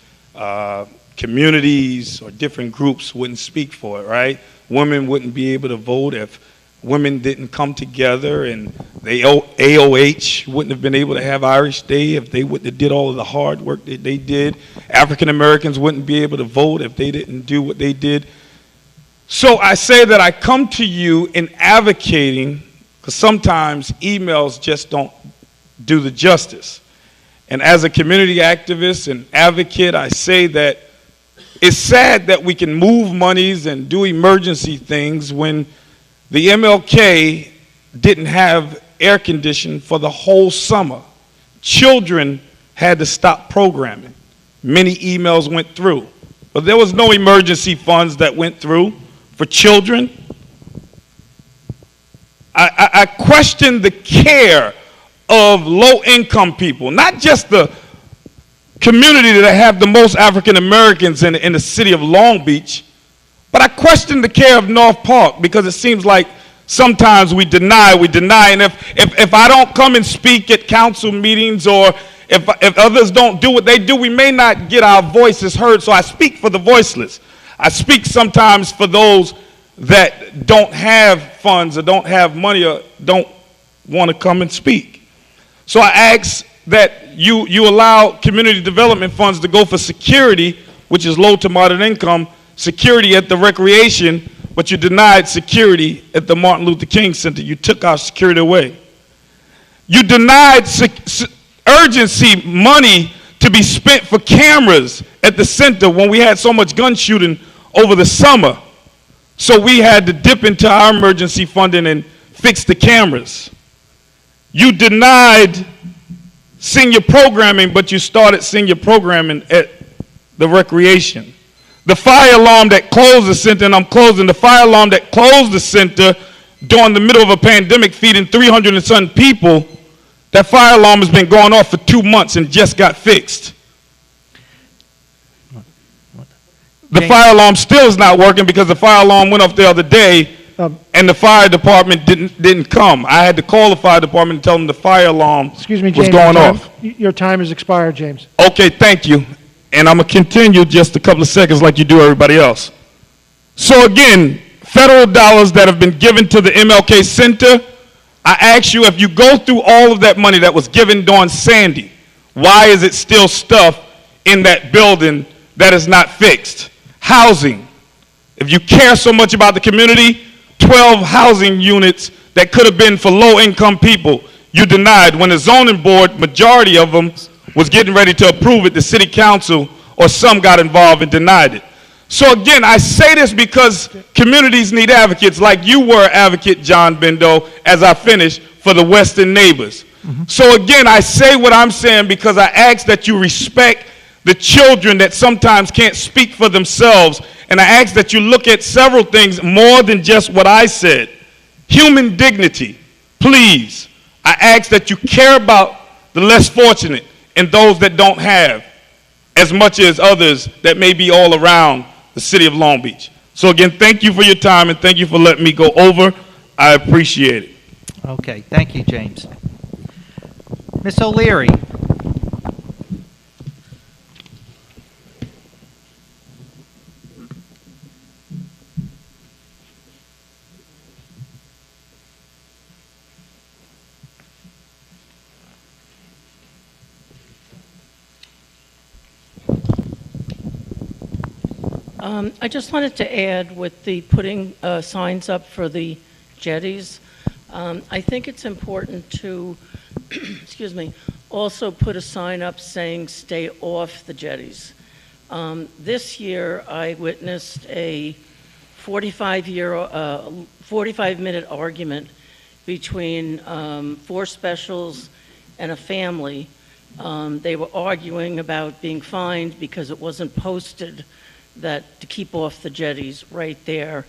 communities or different groups wouldn't speak for it, right? Women wouldn't be able to vote if women didn't come together, and the AOH wouldn't have been able to have Irish Day if they wouldn't have did all of the hard work that they did. African Americans wouldn't be able to vote if they didn't do what they did. So I say that I come to you in advocating, because sometimes emails just don't do the justice. And as a community activist and advocate, I say that it's sad that we can move monies and do emergency things when the MLK didn't have air conditioning for the whole summer. Children had to stop programming. Many emails went through, but there was no emergency funds that went through for children. I question the care of low-income people, not just the community that have the most African Americans in the city of Long Beach, but I question the care of North Park, because it seems like sometimes we deny, and if I don't come and speak at council meetings, or if others don't do what they do, we may not get our voices heard. So I speak for the voiceless. I speak sometimes for those that don't have funds or don't have money or don't want to come and speak. So I ask that you allow community development funds to go for security, which is low to moderate income, security at the recreation, but you denied security at the Martin Luther King Center. You took our security away. You denied urgency money to be spent for cameras at the center when we had so much gun shooting over the summer. So we had to dip into our emergency funding and fix the cameras. You denied senior programming, but you started senior programming at the recreation. The fire alarm that closed the center, and I'm closing, the fire alarm that closed the center during the middle of a pandemic feeding 300 and some people, that fire alarm has been going off for 2 months and just got fixed. The fire alarm still is not working because the fire alarm went off the other day and the fire department didn't come. I had to call the fire department and tell them the fire alarm was going off. Your time has expired, James. Okay, thank you. And I'm going to continue just a couple of seconds like you do everybody else. So again, federal dollars that have been given to the MLK Center, I ask you, if you go through all of that money that was given during Sandy, why is it still stuff in that building that is not fixed? Housing. If you care so much about the community, 12 housing units that could have been for low-income people, you denied. When the zoning board, majority of them, was getting ready to approve it, the city council or some got involved and denied it. So again, I say this because communities need advocates, like you were an advocate, John Bendo, as I finish, for the Western neighbors. So again, I say what I'm saying because I ask that you respect the children that sometimes can't speak for themselves, and I ask that you look at several things more than just what I said. Human dignity, please. I ask that you care about the less fortunate and those that don't have as much as others that may be all around the city of Long Beach. So again, thank you for your time and thank you for letting me go over. I appreciate it. Okay, thank you, James. Ms. O'Leary. I just wanted to add with the putting signs up for the jetties, I think it's important to, excuse me, also put a sign up saying stay off the jetties. This year I witnessed a 45-minute argument between 4 specials and a family. They were arguing about being fined because it wasn't posted that, to keep off the jetties right there.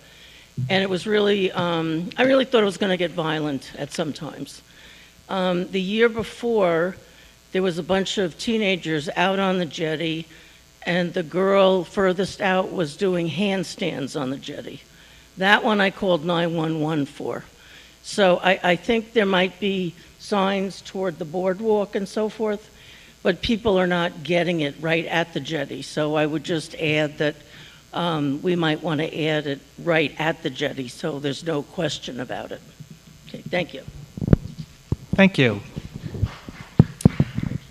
And it was really, I really thought it was going to get violent at some times. The year before, there was a bunch of teenagers out on the jetty, and the girl furthest out was doing handstands on the jetty. That one I called 911 for. So I think there might be signs toward the boardwalk and so forth, but people are not getting it right at the jetty. So I would just add that we might want to add it right at the jetty so there's no question about it. Okay, thank you. Thank you.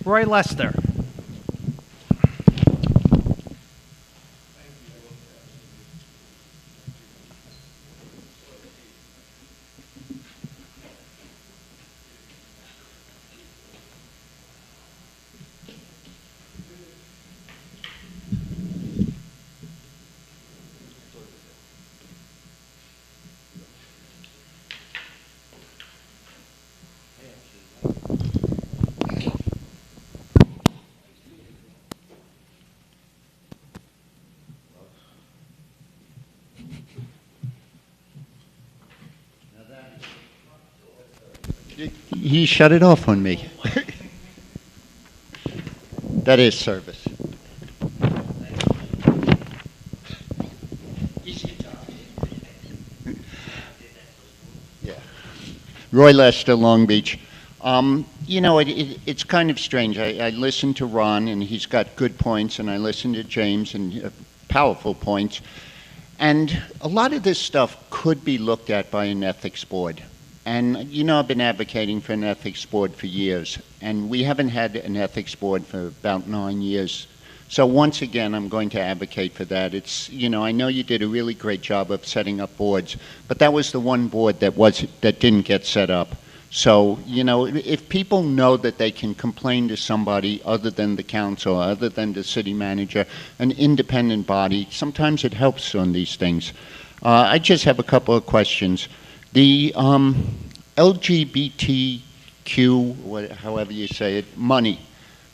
Roy Lester. He shut it off on me. That is service. Yeah. Roy Lester, Long Beach. You know, it's kind of strange. I listened to Ron, and he's got good points, and I listened to James, and powerful points. And a lot of this stuff could be looked at by an ethics board. And, you know, I've been advocating for an ethics board for years, and we haven't had an ethics board for about 9 years. So once again, I'm going to advocate for that. It's, you know, I know you did a really great job of setting up boards, but that was the one board that didn't get set up. So, you know, if people know that they can complain to somebody other than the council, other than the city manager, an independent body, sometimes it helps on these things. I just have a couple of questions. The LGBTQ, however you say it, money,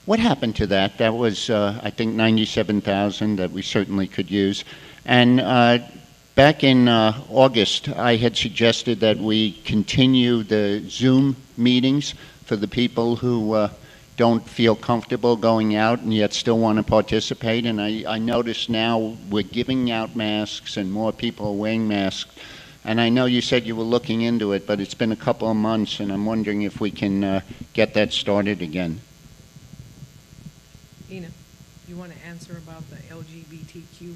what happened to that? That was, I think, $97,000 that we certainly could use. And back in August, I had suggested that we continue the Zoom meetings for the people who don't feel comfortable going out and yet still want to participate. And I notice now we're giving out masks and more people are wearing masks. And I know you said you were looking into it, but it's been a couple of months, and I'm wondering if we can get that started again. Ina, you want to answer about the LGBTQ?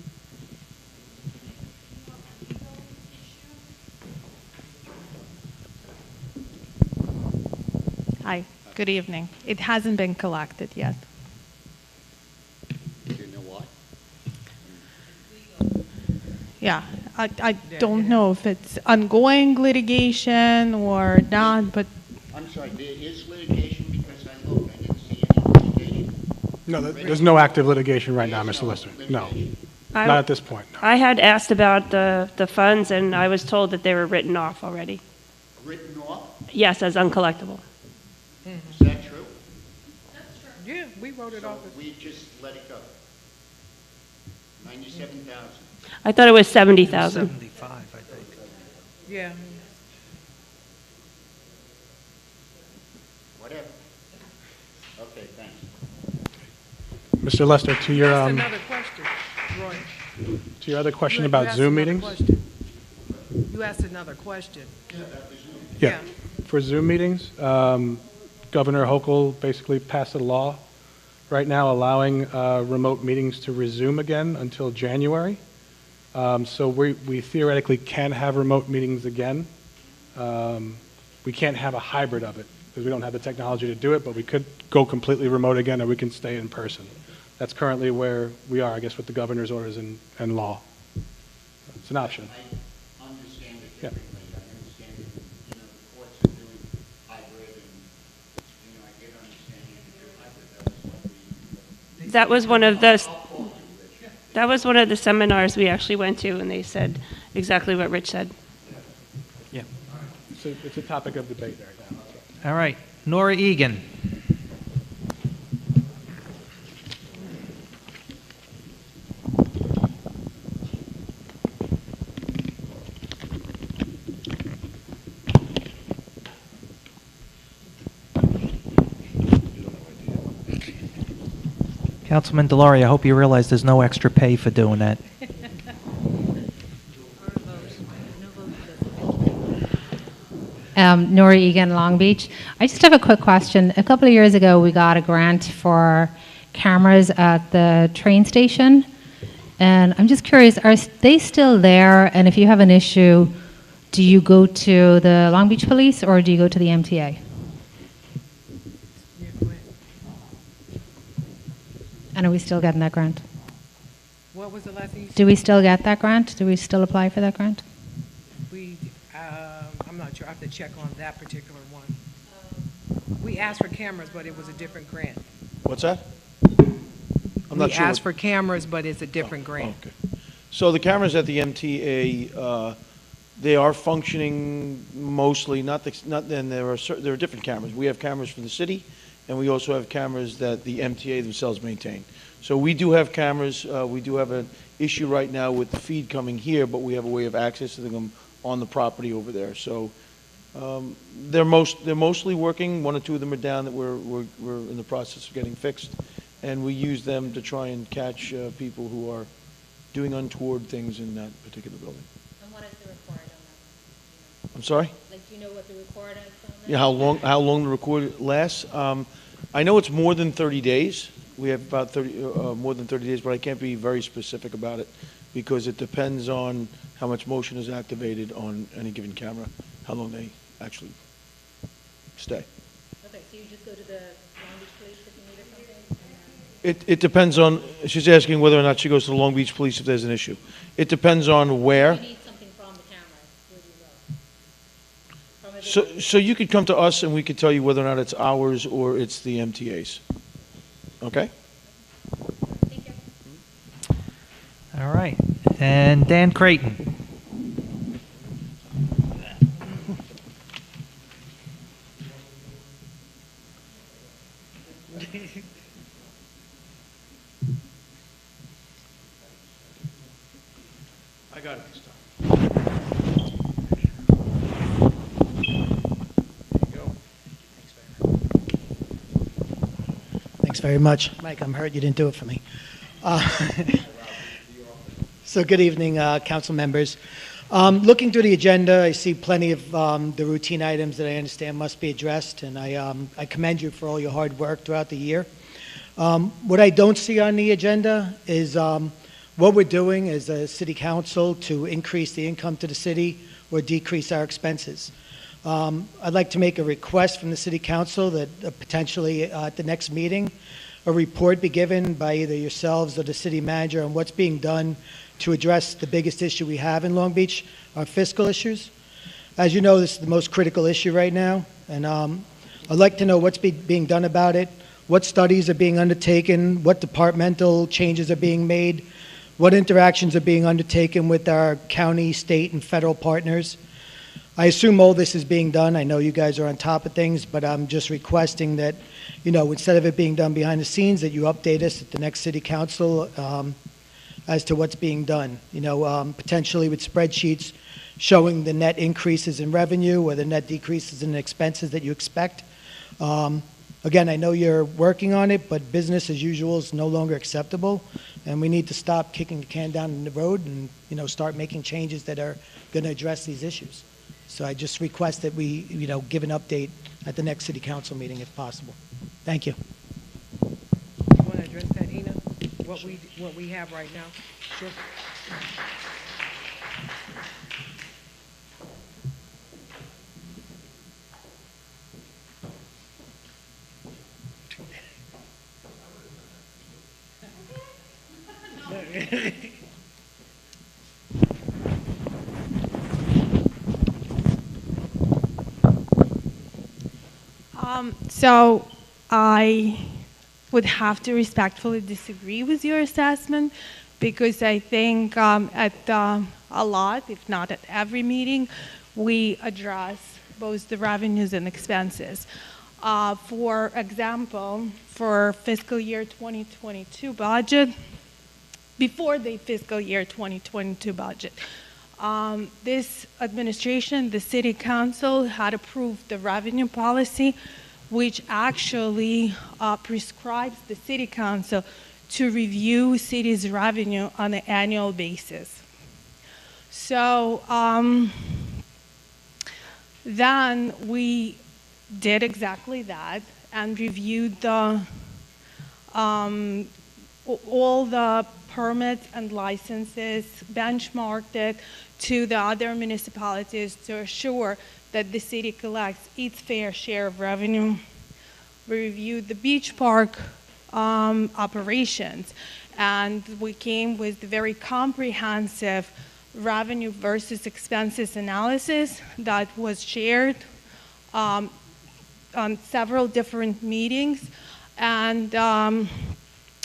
Hi, good evening. It hasn't been collected yet. Do you know why? Yeah, I don't know if it's ongoing litigation or not, but I'm sorry, there is litigation because I looked, I didn't see any litigation. No, there's no active litigation right now, Mr. Lister. No, not at this point. No. I had asked about the funds, and I was told that they were written off already. Written off? Yes, as uncollectible. Is that true? That's true. Yeah, we wrote it off. We just let it go. 97,000. I thought it was 70,000. 75, I think. Yeah. Whatever. Okay, thanks. Mr. Lester, to your That's another question, Roy. to your other question You about asked Zoom another meetings. question. You asked another question. Yeah. For Zoom meetings, Governor Hochul basically passed a law right now allowing remote meetings to resume again until January. So we theoretically can have remote meetings again. We can't have a hybrid of it because we don't have the technology to do it, but we could go completely remote again, or we can stay in person. That's currently where we are, I guess, with the governor's orders and law. It's an option. I understand it Yeah. differently. I understand that, you know, the courts are doing hybrid, and, you know, I did understand you could do hybrid. That was one of the seminars we actually went to, and they said exactly what Rich said. Yeah. It's a topic of debate right now. So. All right. Nora Egan. Councilman Delory, I hope you realize there's no extra pay for doing that. Nori Egan, Long Beach. I just have a quick question. A couple of years ago, we got a grant for cameras at the train station. And I'm just curious, are they still there? And if you have an issue, do you go to the Long Beach Police or do you go to the MTA? And are we still getting that grant? What was the last thing you said? Do we still get that grant? Do we still apply for that grant? I'm not sure. I have to check on that particular one. We asked for cameras, but it was a different grant. What's that? I'm not We sure. asked for cameras, but it's a different grant. Okay. So the cameras at the MTA, they are functioning mostly, then there are different cameras. We have cameras for the city, and we also have cameras that the MTA themselves maintain. So we do have cameras. We do have an issue right now with the feed coming here, but we have a way of accessing them on the property over there. So they're mostly working. One or two of them are down that we're in the process of getting fixed, and we use them to try and catch people who are doing untoward things in that particular building. And what is the record on that? I'm sorry? Like, do you know what the record is on that? Yeah, how long the record lasts? I know it's more than 30 days. We have about more than 30 days, but I can't be very specific about it because it depends on how much motion is activated on any given camera, how long they actually stay. Okay, so you just go to the Long Beach Police if you need or something? It depends on, she's asking whether or not she goes to the Long Beach Police if there's an issue. It depends on where. If you need something from the camera, where do you go? So you could come to us and we could tell you whether or not it's ours or it's the MTA's. Okay? Thank you. All right. And Dan Creighton. I got it this time. Thanks very much. Mike, I'm hurt you didn't do it for me. So good evening, council members. Looking through the agenda, I see plenty of the routine items that I understand must be addressed, and I commend you for all your hard work throughout the year. What I don't see on the agenda is what we're doing as a city council to increase the income to the city or decrease our expenses. I'd like to make a request from the city council that potentially at the next meeting, a report be given by either yourselves or the city manager on what's being done to address the biggest issue we have in Long Beach, our fiscal issues. As you know, this is the most critical issue right now, and I'd like to know what's being done about it, what studies are being undertaken, what departmental changes are being made, what interactions are being undertaken with our county, state, and federal partners. I assume all this is being done. I know you guys are on top of things, but I'm just requesting that, you know, instead of it being done behind the scenes, that you update us at the next city council as to what's being done. You know, potentially with spreadsheets showing the net increases in revenue or the net decreases in expenses that you expect. Again, I know you're working on it, but business as usual is no longer acceptable, and we need to stop kicking the can down the road and, you know, start making changes that are going to address these issues. So I just request that we, you know, give an update at the next city council meeting if possible. Thank you. You want to address that, Ina? What we have right now? Sure. So I would have to respectfully disagree with your assessment because I think at a lot, if not at every meeting, we address both the revenues and expenses. For example, for fiscal year 2022 budget, before the fiscal year 2022 budget, this administration, the city council, had approved the revenue policy, which actually prescribes the city council to review city's revenue on an annual basis. So then we did exactly that and reviewed the all the permits and licenses, benchmarked it to the other municipalities to assure that the city collects its fair share of revenue. We reviewed the beach park operations, and we came with a very comprehensive revenue versus expenses analysis that was shared on several different meetings. And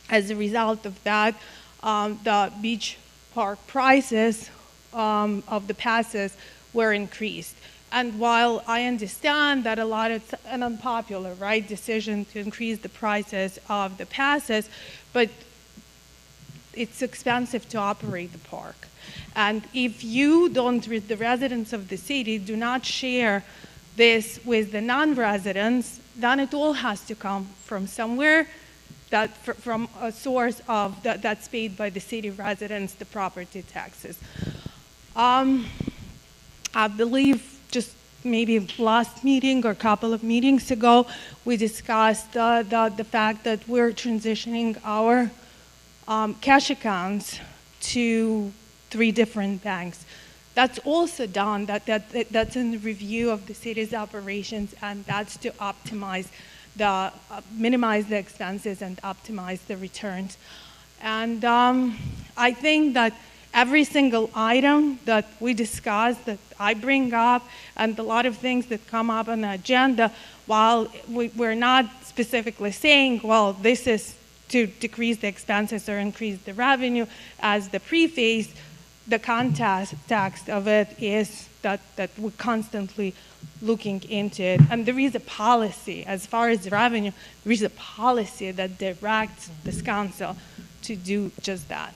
as a result of that, the beach park prices of the passes were increased. And while I understand that it's an unpopular, right, decision to increase the prices of the passes, but it's expensive to operate the park. And if you don't, the residents of the city do not share this with the non-residents, then it all has to come from somewhere, from a source of that's paid by the city residents, the property taxes. I believe just maybe last meeting or a couple of meetings ago, we discussed the fact that we're transitioning our cash accounts to 3 different banks. That's also done, that's in the review of the city's operations, and that's to optimize minimize the expenses and optimize the returns. And I think that every single item that we discuss, that I bring up, and a lot of things that come up on the agenda, while we're not specifically saying, well, this is to decrease the expenses or increase the revenue as the preface, the context of it is that we're constantly looking into it. And there is a policy, as far as revenue, there is a policy that directs this council to do just that.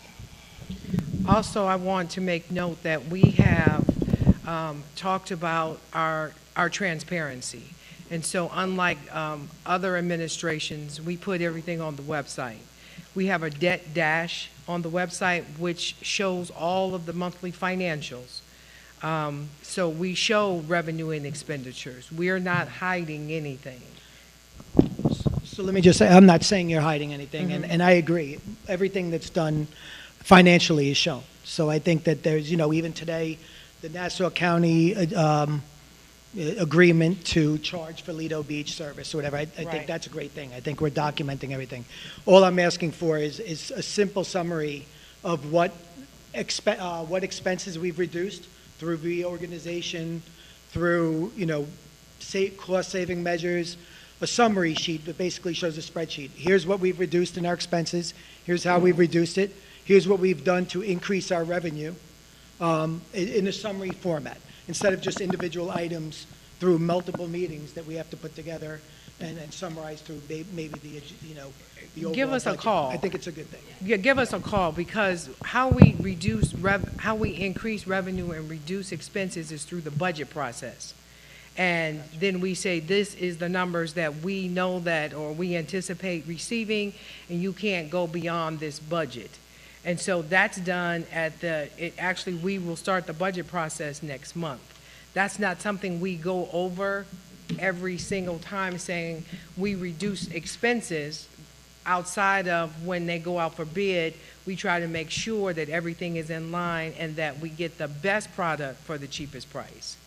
Also, I want to make note that we have talked about our transparency. And so unlike other administrations, we put everything on the website. We have a debt dash on the website, which shows all of the monthly financials. So we show revenue and expenditures. We are not hiding anything. So let me just say, I'm not saying you're hiding anything, and I agree. Everything that's done financially is shown. So I think that there's, even today, the Nassau County agreement to charge for Lido Beach service or whatever, I think that's a great thing. I think we're documenting everything. All I'm asking for is a simple summary of what expenses we've reduced through reorganization, through, cost-saving measures, a summary sheet that basically shows a spreadsheet. Here's what we've reduced in our expenses. Here's how we've reduced it. Here's what we've done to increase our revenue in a summary format, instead of just individual items through multiple meetings that we have to put together and summarize through maybe the overall Give us a budget. call. I think it's a good thing. Yeah, give us a call, because how we increase revenue and reduce expenses is through the budget process. And then we say, this is the numbers that we know that, or we anticipate receiving, and you can't go beyond this budget. And so that's done actually, we will start the budget process next month. That's not something we go over every single time saying we reduce expenses. Outside of when they go out for bid, we try to make sure that everything is in line and that we get the best product for the cheapest price.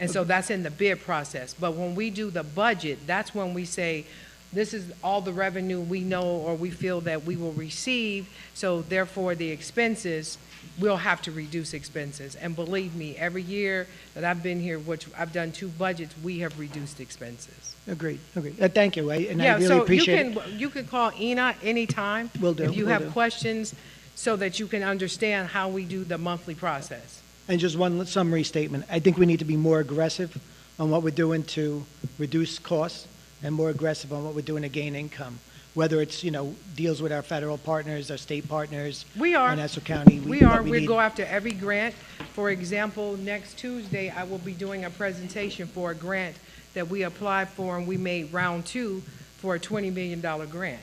And so that's in the bid process. But when we do the budget, that's when we say, this is all the revenue we know or we feel that we will receive, so therefore the expenses, we'll have to reduce expenses. And believe me, every year that I've been here, which I've done 2 budgets, we have reduced expenses. Agreed. Thank you. I really appreciate it. You can call Ina anytime. Will do. If you have questions, so that you can understand how we do the monthly process. And just one summary statement. I think we need to be more aggressive on what we're doing to reduce costs and more aggressive on what we're doing to gain income. Whether it's, deals with our federal partners, our state partners. We are. In Nassau County. We go after every grant. For example, next Tuesday, I will be doing a presentation for a grant that we applied for, and we made round 2 for a $20 million grant.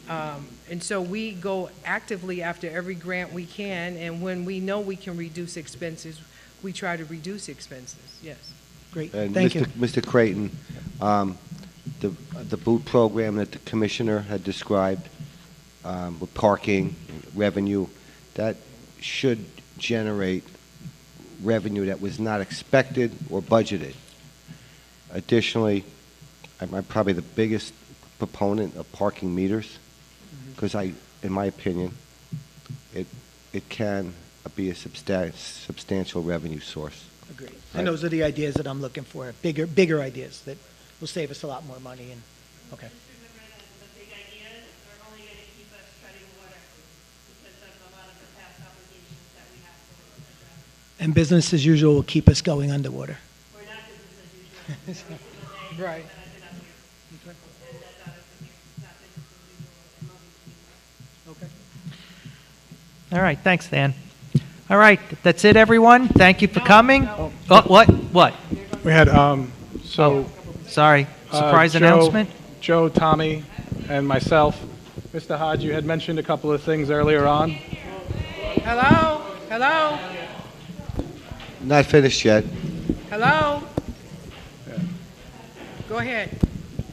And so we go actively after every grant we can, and when we know we can reduce expenses, we try to reduce expenses, yes. Great, And thank you. Mr. Creighton, the boot program that the commissioner had described, with parking, revenue, that should generate revenue that was not expected or budgeted. Additionally, I'm probably the biggest proponent of parking meters, because in my opinion, it can be a substantial revenue source. Agreed. And those are the ideas that I'm looking for, bigger ideas that will save us a lot more money. And okay. And business as usual will keep us going underwater. Right. Okay. All right, thanks, Dan. All right, that's it, everyone. Thank you for coming. Oh, what? What? We had, so. Sorry, surprise Joe, announcement? Joe, Tommy, and myself. Mr. Hodge, you had mentioned a couple of things earlier on. Hello? Hello? Not finished yet. Hello? Go ahead.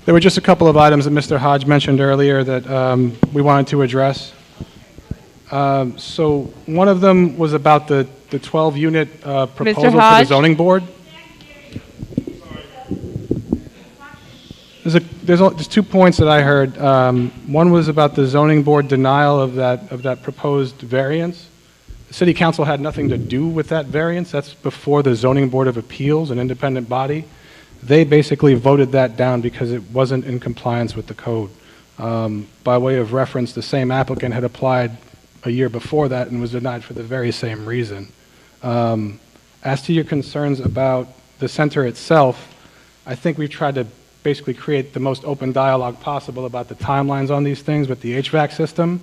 There were just a couple of items that Mr. Hodge mentioned earlier that we wanted to address. So one of them was about the 12-unit proposal for the zoning board. There's 2 points that I heard. One was about the zoning board denial of that proposed variance. The city council had nothing to do with that variance. That's before the zoning board of appeals, an independent body. They basically voted that down because it wasn't in compliance with the code. By way of reference, the same applicant had applied a year before that and was denied for the very same reason. As to your concerns about the center itself, I think we've tried to basically create the most open dialogue possible about the timelines on these things with the HVAC system.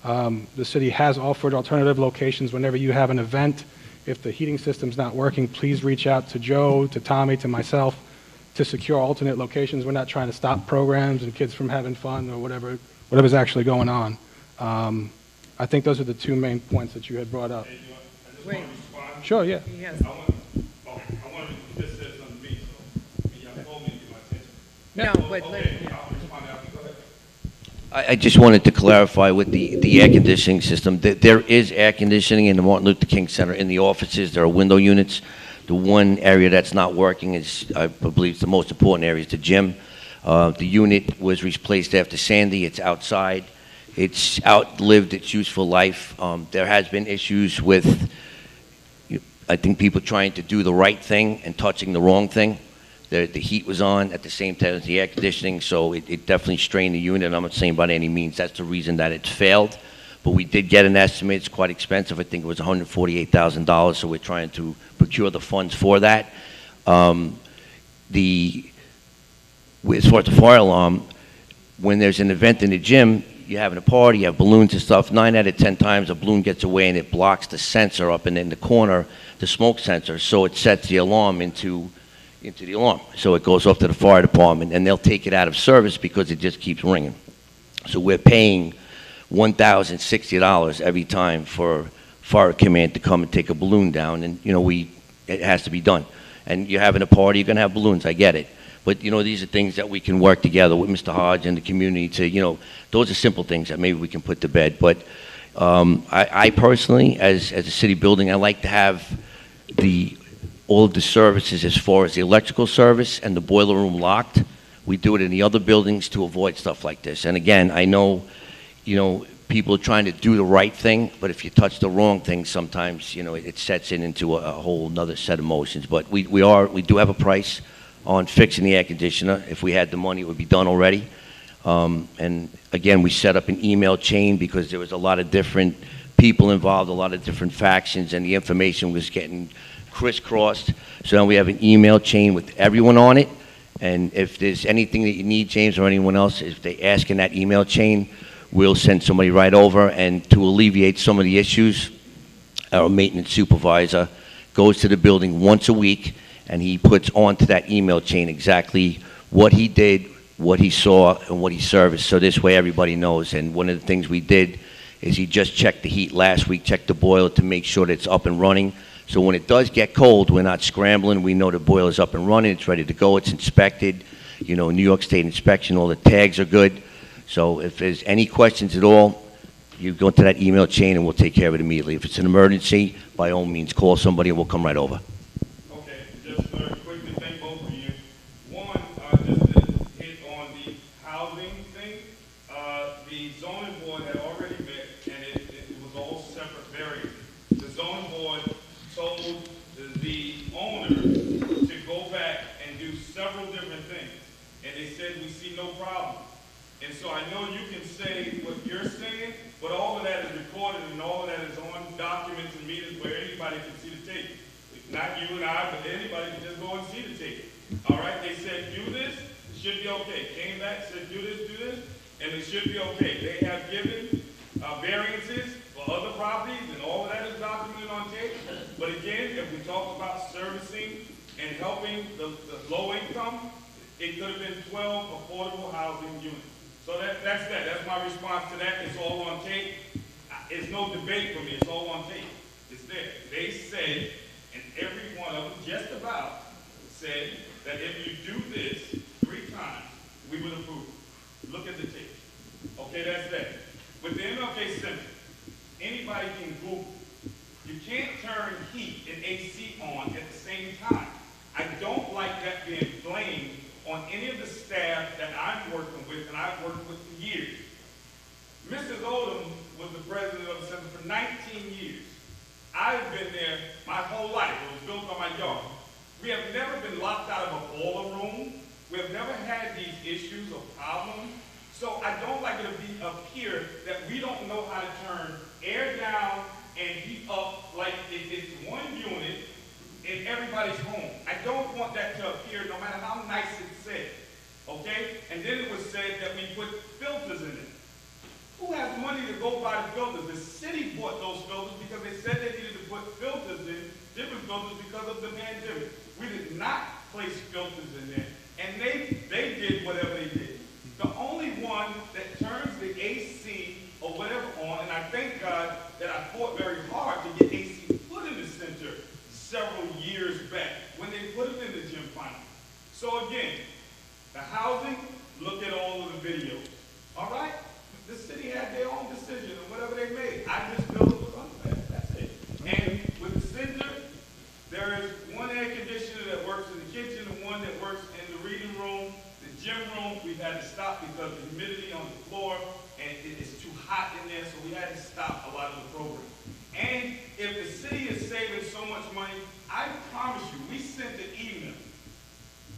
The city has offered alternative locations whenever you have an event. If the heating system's not working, please reach out to Joe, to Tommy, to myself to secure alternate locations. We're not trying to stop programs and kids from having fun or whatever's actually going on. I think those are the 2 main points that you had brought up. Wait. Sure, yeah. Yes. No, but I just wanted to clarify with the air conditioning system, that there is air conditioning in the Martin Luther King Center in the offices. There are window units. The one area that's not working is, I believe, the most important area is the gym. The unit was replaced after Sandy. It's outside. It's outlived its useful life. There has been issues with, I think, people trying to do the right thing and touching the wrong thing. The heat was on at the same time as the air conditioning, so it definitely strained the unit. I'm not saying by any means that's the reason that it failed, but we did get an estimate. It's quite expensive. I think it was $148,000, so we're trying to procure the funds for that. As far as the fire alarm, when there's an event in the gym, you're having a party, you have balloons and stuff, 9 out of 10 times a balloon gets away and it blocks the sensor up in the corner, the smoke sensor, so it sets the alarm into the alarm. So it goes off to the fire department, and they'll take it out of service because it just keeps ringing. So we're paying $1,060 every time for fire command to come and take a balloon down, and it has to be done. And you're having a party, you're going to have balloons, I get it. But, these are things that we can work together with Mr. Hodge and the community to, those are simple things that maybe we can put to bed. But I personally, as a city building, I like to have all of the services as far as the electrical service and the boiler room locked. We do it in the other buildings to avoid stuff like this. And again, I know, people are trying to do the right thing, but if you touch the wrong thing, sometimes, it sets into a whole nother set of emotions. But we do have a price on fixing the air conditioner. If we had the money, it would be done already. And again, we set up an email chain because there was a lot of different people involved, a lot of different factions, and the information was getting crisscrossed. So now we have an email chain with everyone on it. And if there's anything that you need, James, or anyone else, if they ask in that email chain, we'll send somebody right over. And to alleviate some of the issues, our maintenance supervisor goes to the building once a week, and he puts onto that email chain exactly what he did, what he saw and what he serviced, so this way everybody knows. And one of the things we did is he just checked the heat last week, checked the boiler to make sure that it's up and running. So when it does get cold, we're not scrambling. We know the boiler's up and running, it's ready to go, it's inspected. You know, New York State inspection, all the tags are good. So if there's any questions at all, you go into that email chain and we'll take care of it immediately. If it's an emergency, by all means, call somebody and we'll come right over. Okay, just very quickly, thank both of you. One, just to hit on the housing thing, the zoning board had already met, and it was all separate variants. The zoning board told the owner to go back and do several different things, and they said, we see no problem. And so I know you can say what you're saying, but all of that is recorded and all of that is on documents and meetings where anybody can see the tape. Not you and I, but anybody can just go and see the tape. All right, they said do this, it should be okay. Came back, said do this, and it should be okay. They have given variances for other properties, and all of that is documented on tape. But again, if we talk about servicing and helping the low income, it could have been 12 affordable housing units. So that's that. That's my response to that. It's all on tape. It's no debate for me. It's all on tape. It's there. They said, and every one of them just about said that if you do this 3 times, we would approve. Look at the tape. Okay, that's that. With the MLK Center, anybody can Google. You can't turn heat and AC on at the same time. I don't like that being blamed on any of the staff that I'm working with and I've worked with for years. Mrs. Odom was the president of the center for 19 years. I've been there my whole life. It was built on my yard. We have never been locked out of a boiler room. We have never had these issues or problems. So I don't like it to appear that we don't know how to turn air down and heat up like it's one unit in everybody's home. I don't want that to appear no matter how nice it's said, okay? And then it was said that we put filters in it. Who has money to go buy the filters? The city bought those filters because they said they needed to put filters in, different filters because of the pandemic. We did not place filters in there, and they did whatever they did. The only one that turns the AC or whatever on, and I thank God that I fought very hard to get AC put in the center several years back when they put it in the gym finally. So again, the housing, look at all of the videos. All right? The city had their own decision and whatever they made. I just felt it was unfair. That's it. And with the center, there is one air conditioner that works in the kitchen and one that works in the reading room. The gym room, we've had to stop because of the humidity on the floor and it's too hot in there, so we had to stop a lot of the program. And if the city is saving so much money, I promise you, we sent an email,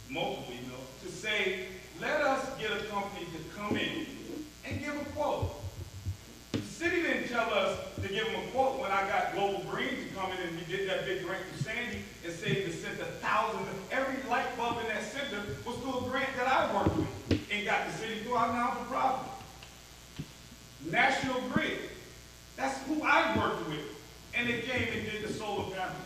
multiple emails, to say, let us get a company to come in and give a quote. The city didn't tell us to give them a quote when I got Global Green to come in and we did that big grant through Sandy and saved the center thousands. Every light bulb in that center was through a grant that I worked with and got the city through our non-for-profit. National Grid, that's who I worked with. And they came and did the solar panel.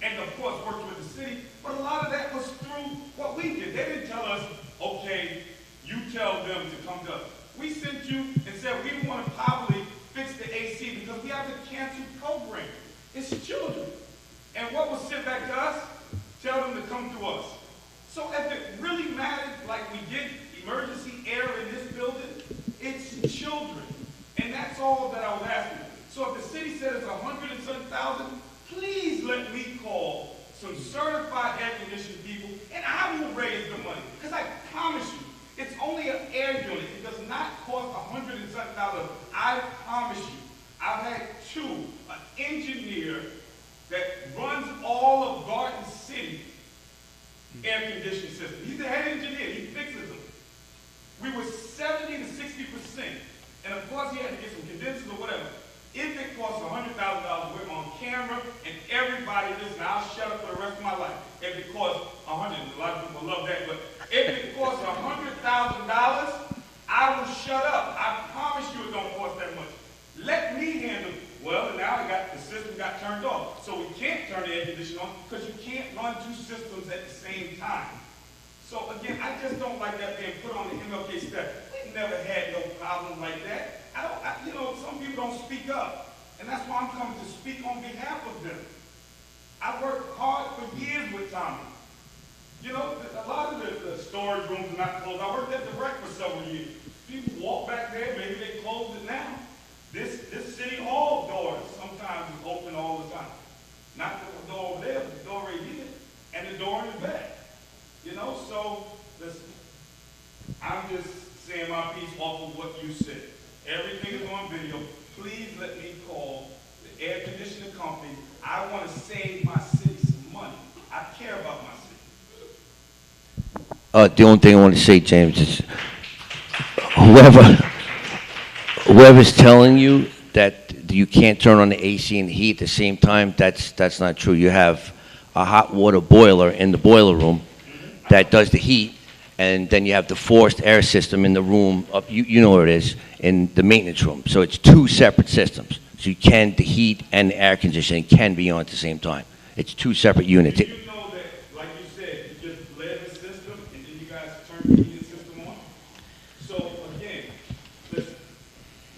And of course worked with the city, but a lot of that was through what we did. They didn't tell us, okay, you tell them to come to us. We sent you and said we want to probably fix the AC because we have a cancer program. It's children. And what was sent back to us? Tell them to come to us. So if it really mattered, like we did emergency air in this building, it's children. And that's all that I was asking. So if the city said it's 107,000, please let me call some certified air conditioning people and I will raise the money. Because I promise you, it's only an air unit. It does not cost $107,000. I promise you. I've had an engineer that runs all of Garden City air conditioning system. He's the head engineer. He fixes them. We were 70 to 60%. And of course, he had to get some condensers or whatever. If it costs $100,000, we're on camera, and everybody listen. I'll shut up for the rest of my life. If it costs $100,000, a lot of people love that, but if it costs $100,000, I will shut up. I promise you it don't cost that much. Let me handle it. Well, now the system got turned off, so we can't turn the air conditioner on because you can't run 2 systems at the same time. So again, I just don't like that being put on the MLK step. We've never had no problem like that. You know, some people don't speak up, and that's why I'm coming to speak on behalf of them. I worked hard for years with Tommy. You know, a lot of the storage rooms are not closed. I worked at the rec for several years. People walk back there, maybe they closed it now. This city hall door sometimes is open all the time. Not the door over there, but the door right here, and the door in the back. You know, so listen, I'm just saying my piece off of what you said. Everything is on video. Please let me call the air conditioning company. I want to save my city some money. I care about my city. The only thing I want to say, James, is whoever's telling you that you can't turn on the AC and the heat at the same time, that's not true. You have a hot water boiler in the boiler room that does the heat, and then you have the forced air system in the room up, you know where it is, in the maintenance room. So it's two separate systems. So the heat and the air conditioning can be on at the same time. It's two separate units. Do you know that, like you said, you just bled the system and then you guys turn the heating system on? So again, listen,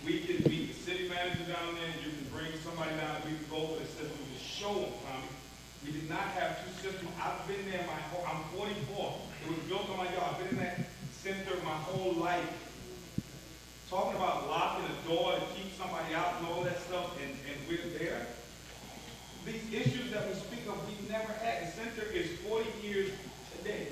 we can meet the city manager down there, you can bring somebody down, we can go over the system and just show them, Tommy. We did not have two systems. I've been there I'm 44. It was built on my yard. I've been in that center my whole life. Talking about locking a door to keep somebody out and all that stuff, and we're there. These issues that we speak of, we've never had. The center is 40 years today.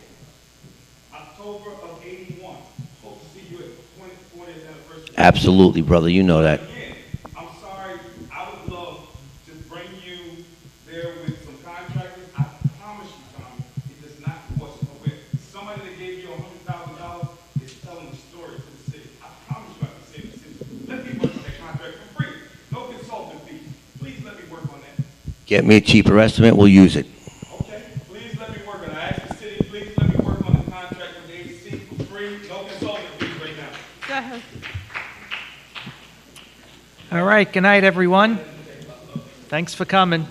October of 81. Hope to see you at the 40th anniversary. Absolutely, brother. You know that. Again, I'm sorry. I would love to bring you there with some contractors. I promise you, Tommy, it does not cost no way. Somebody that gave you $100,000 is telling the story to the city. I promise you I can save the city. Let me work on that contract for free. No consultant fee. Please let me work on that. Get me a cheaper estimate, we'll use it. Okay, please let me work on it. I asked the city, please let me work on the contract with the AC for free. No consultant fees right now. Go ahead. All right, good night, everyone. Thanks for coming.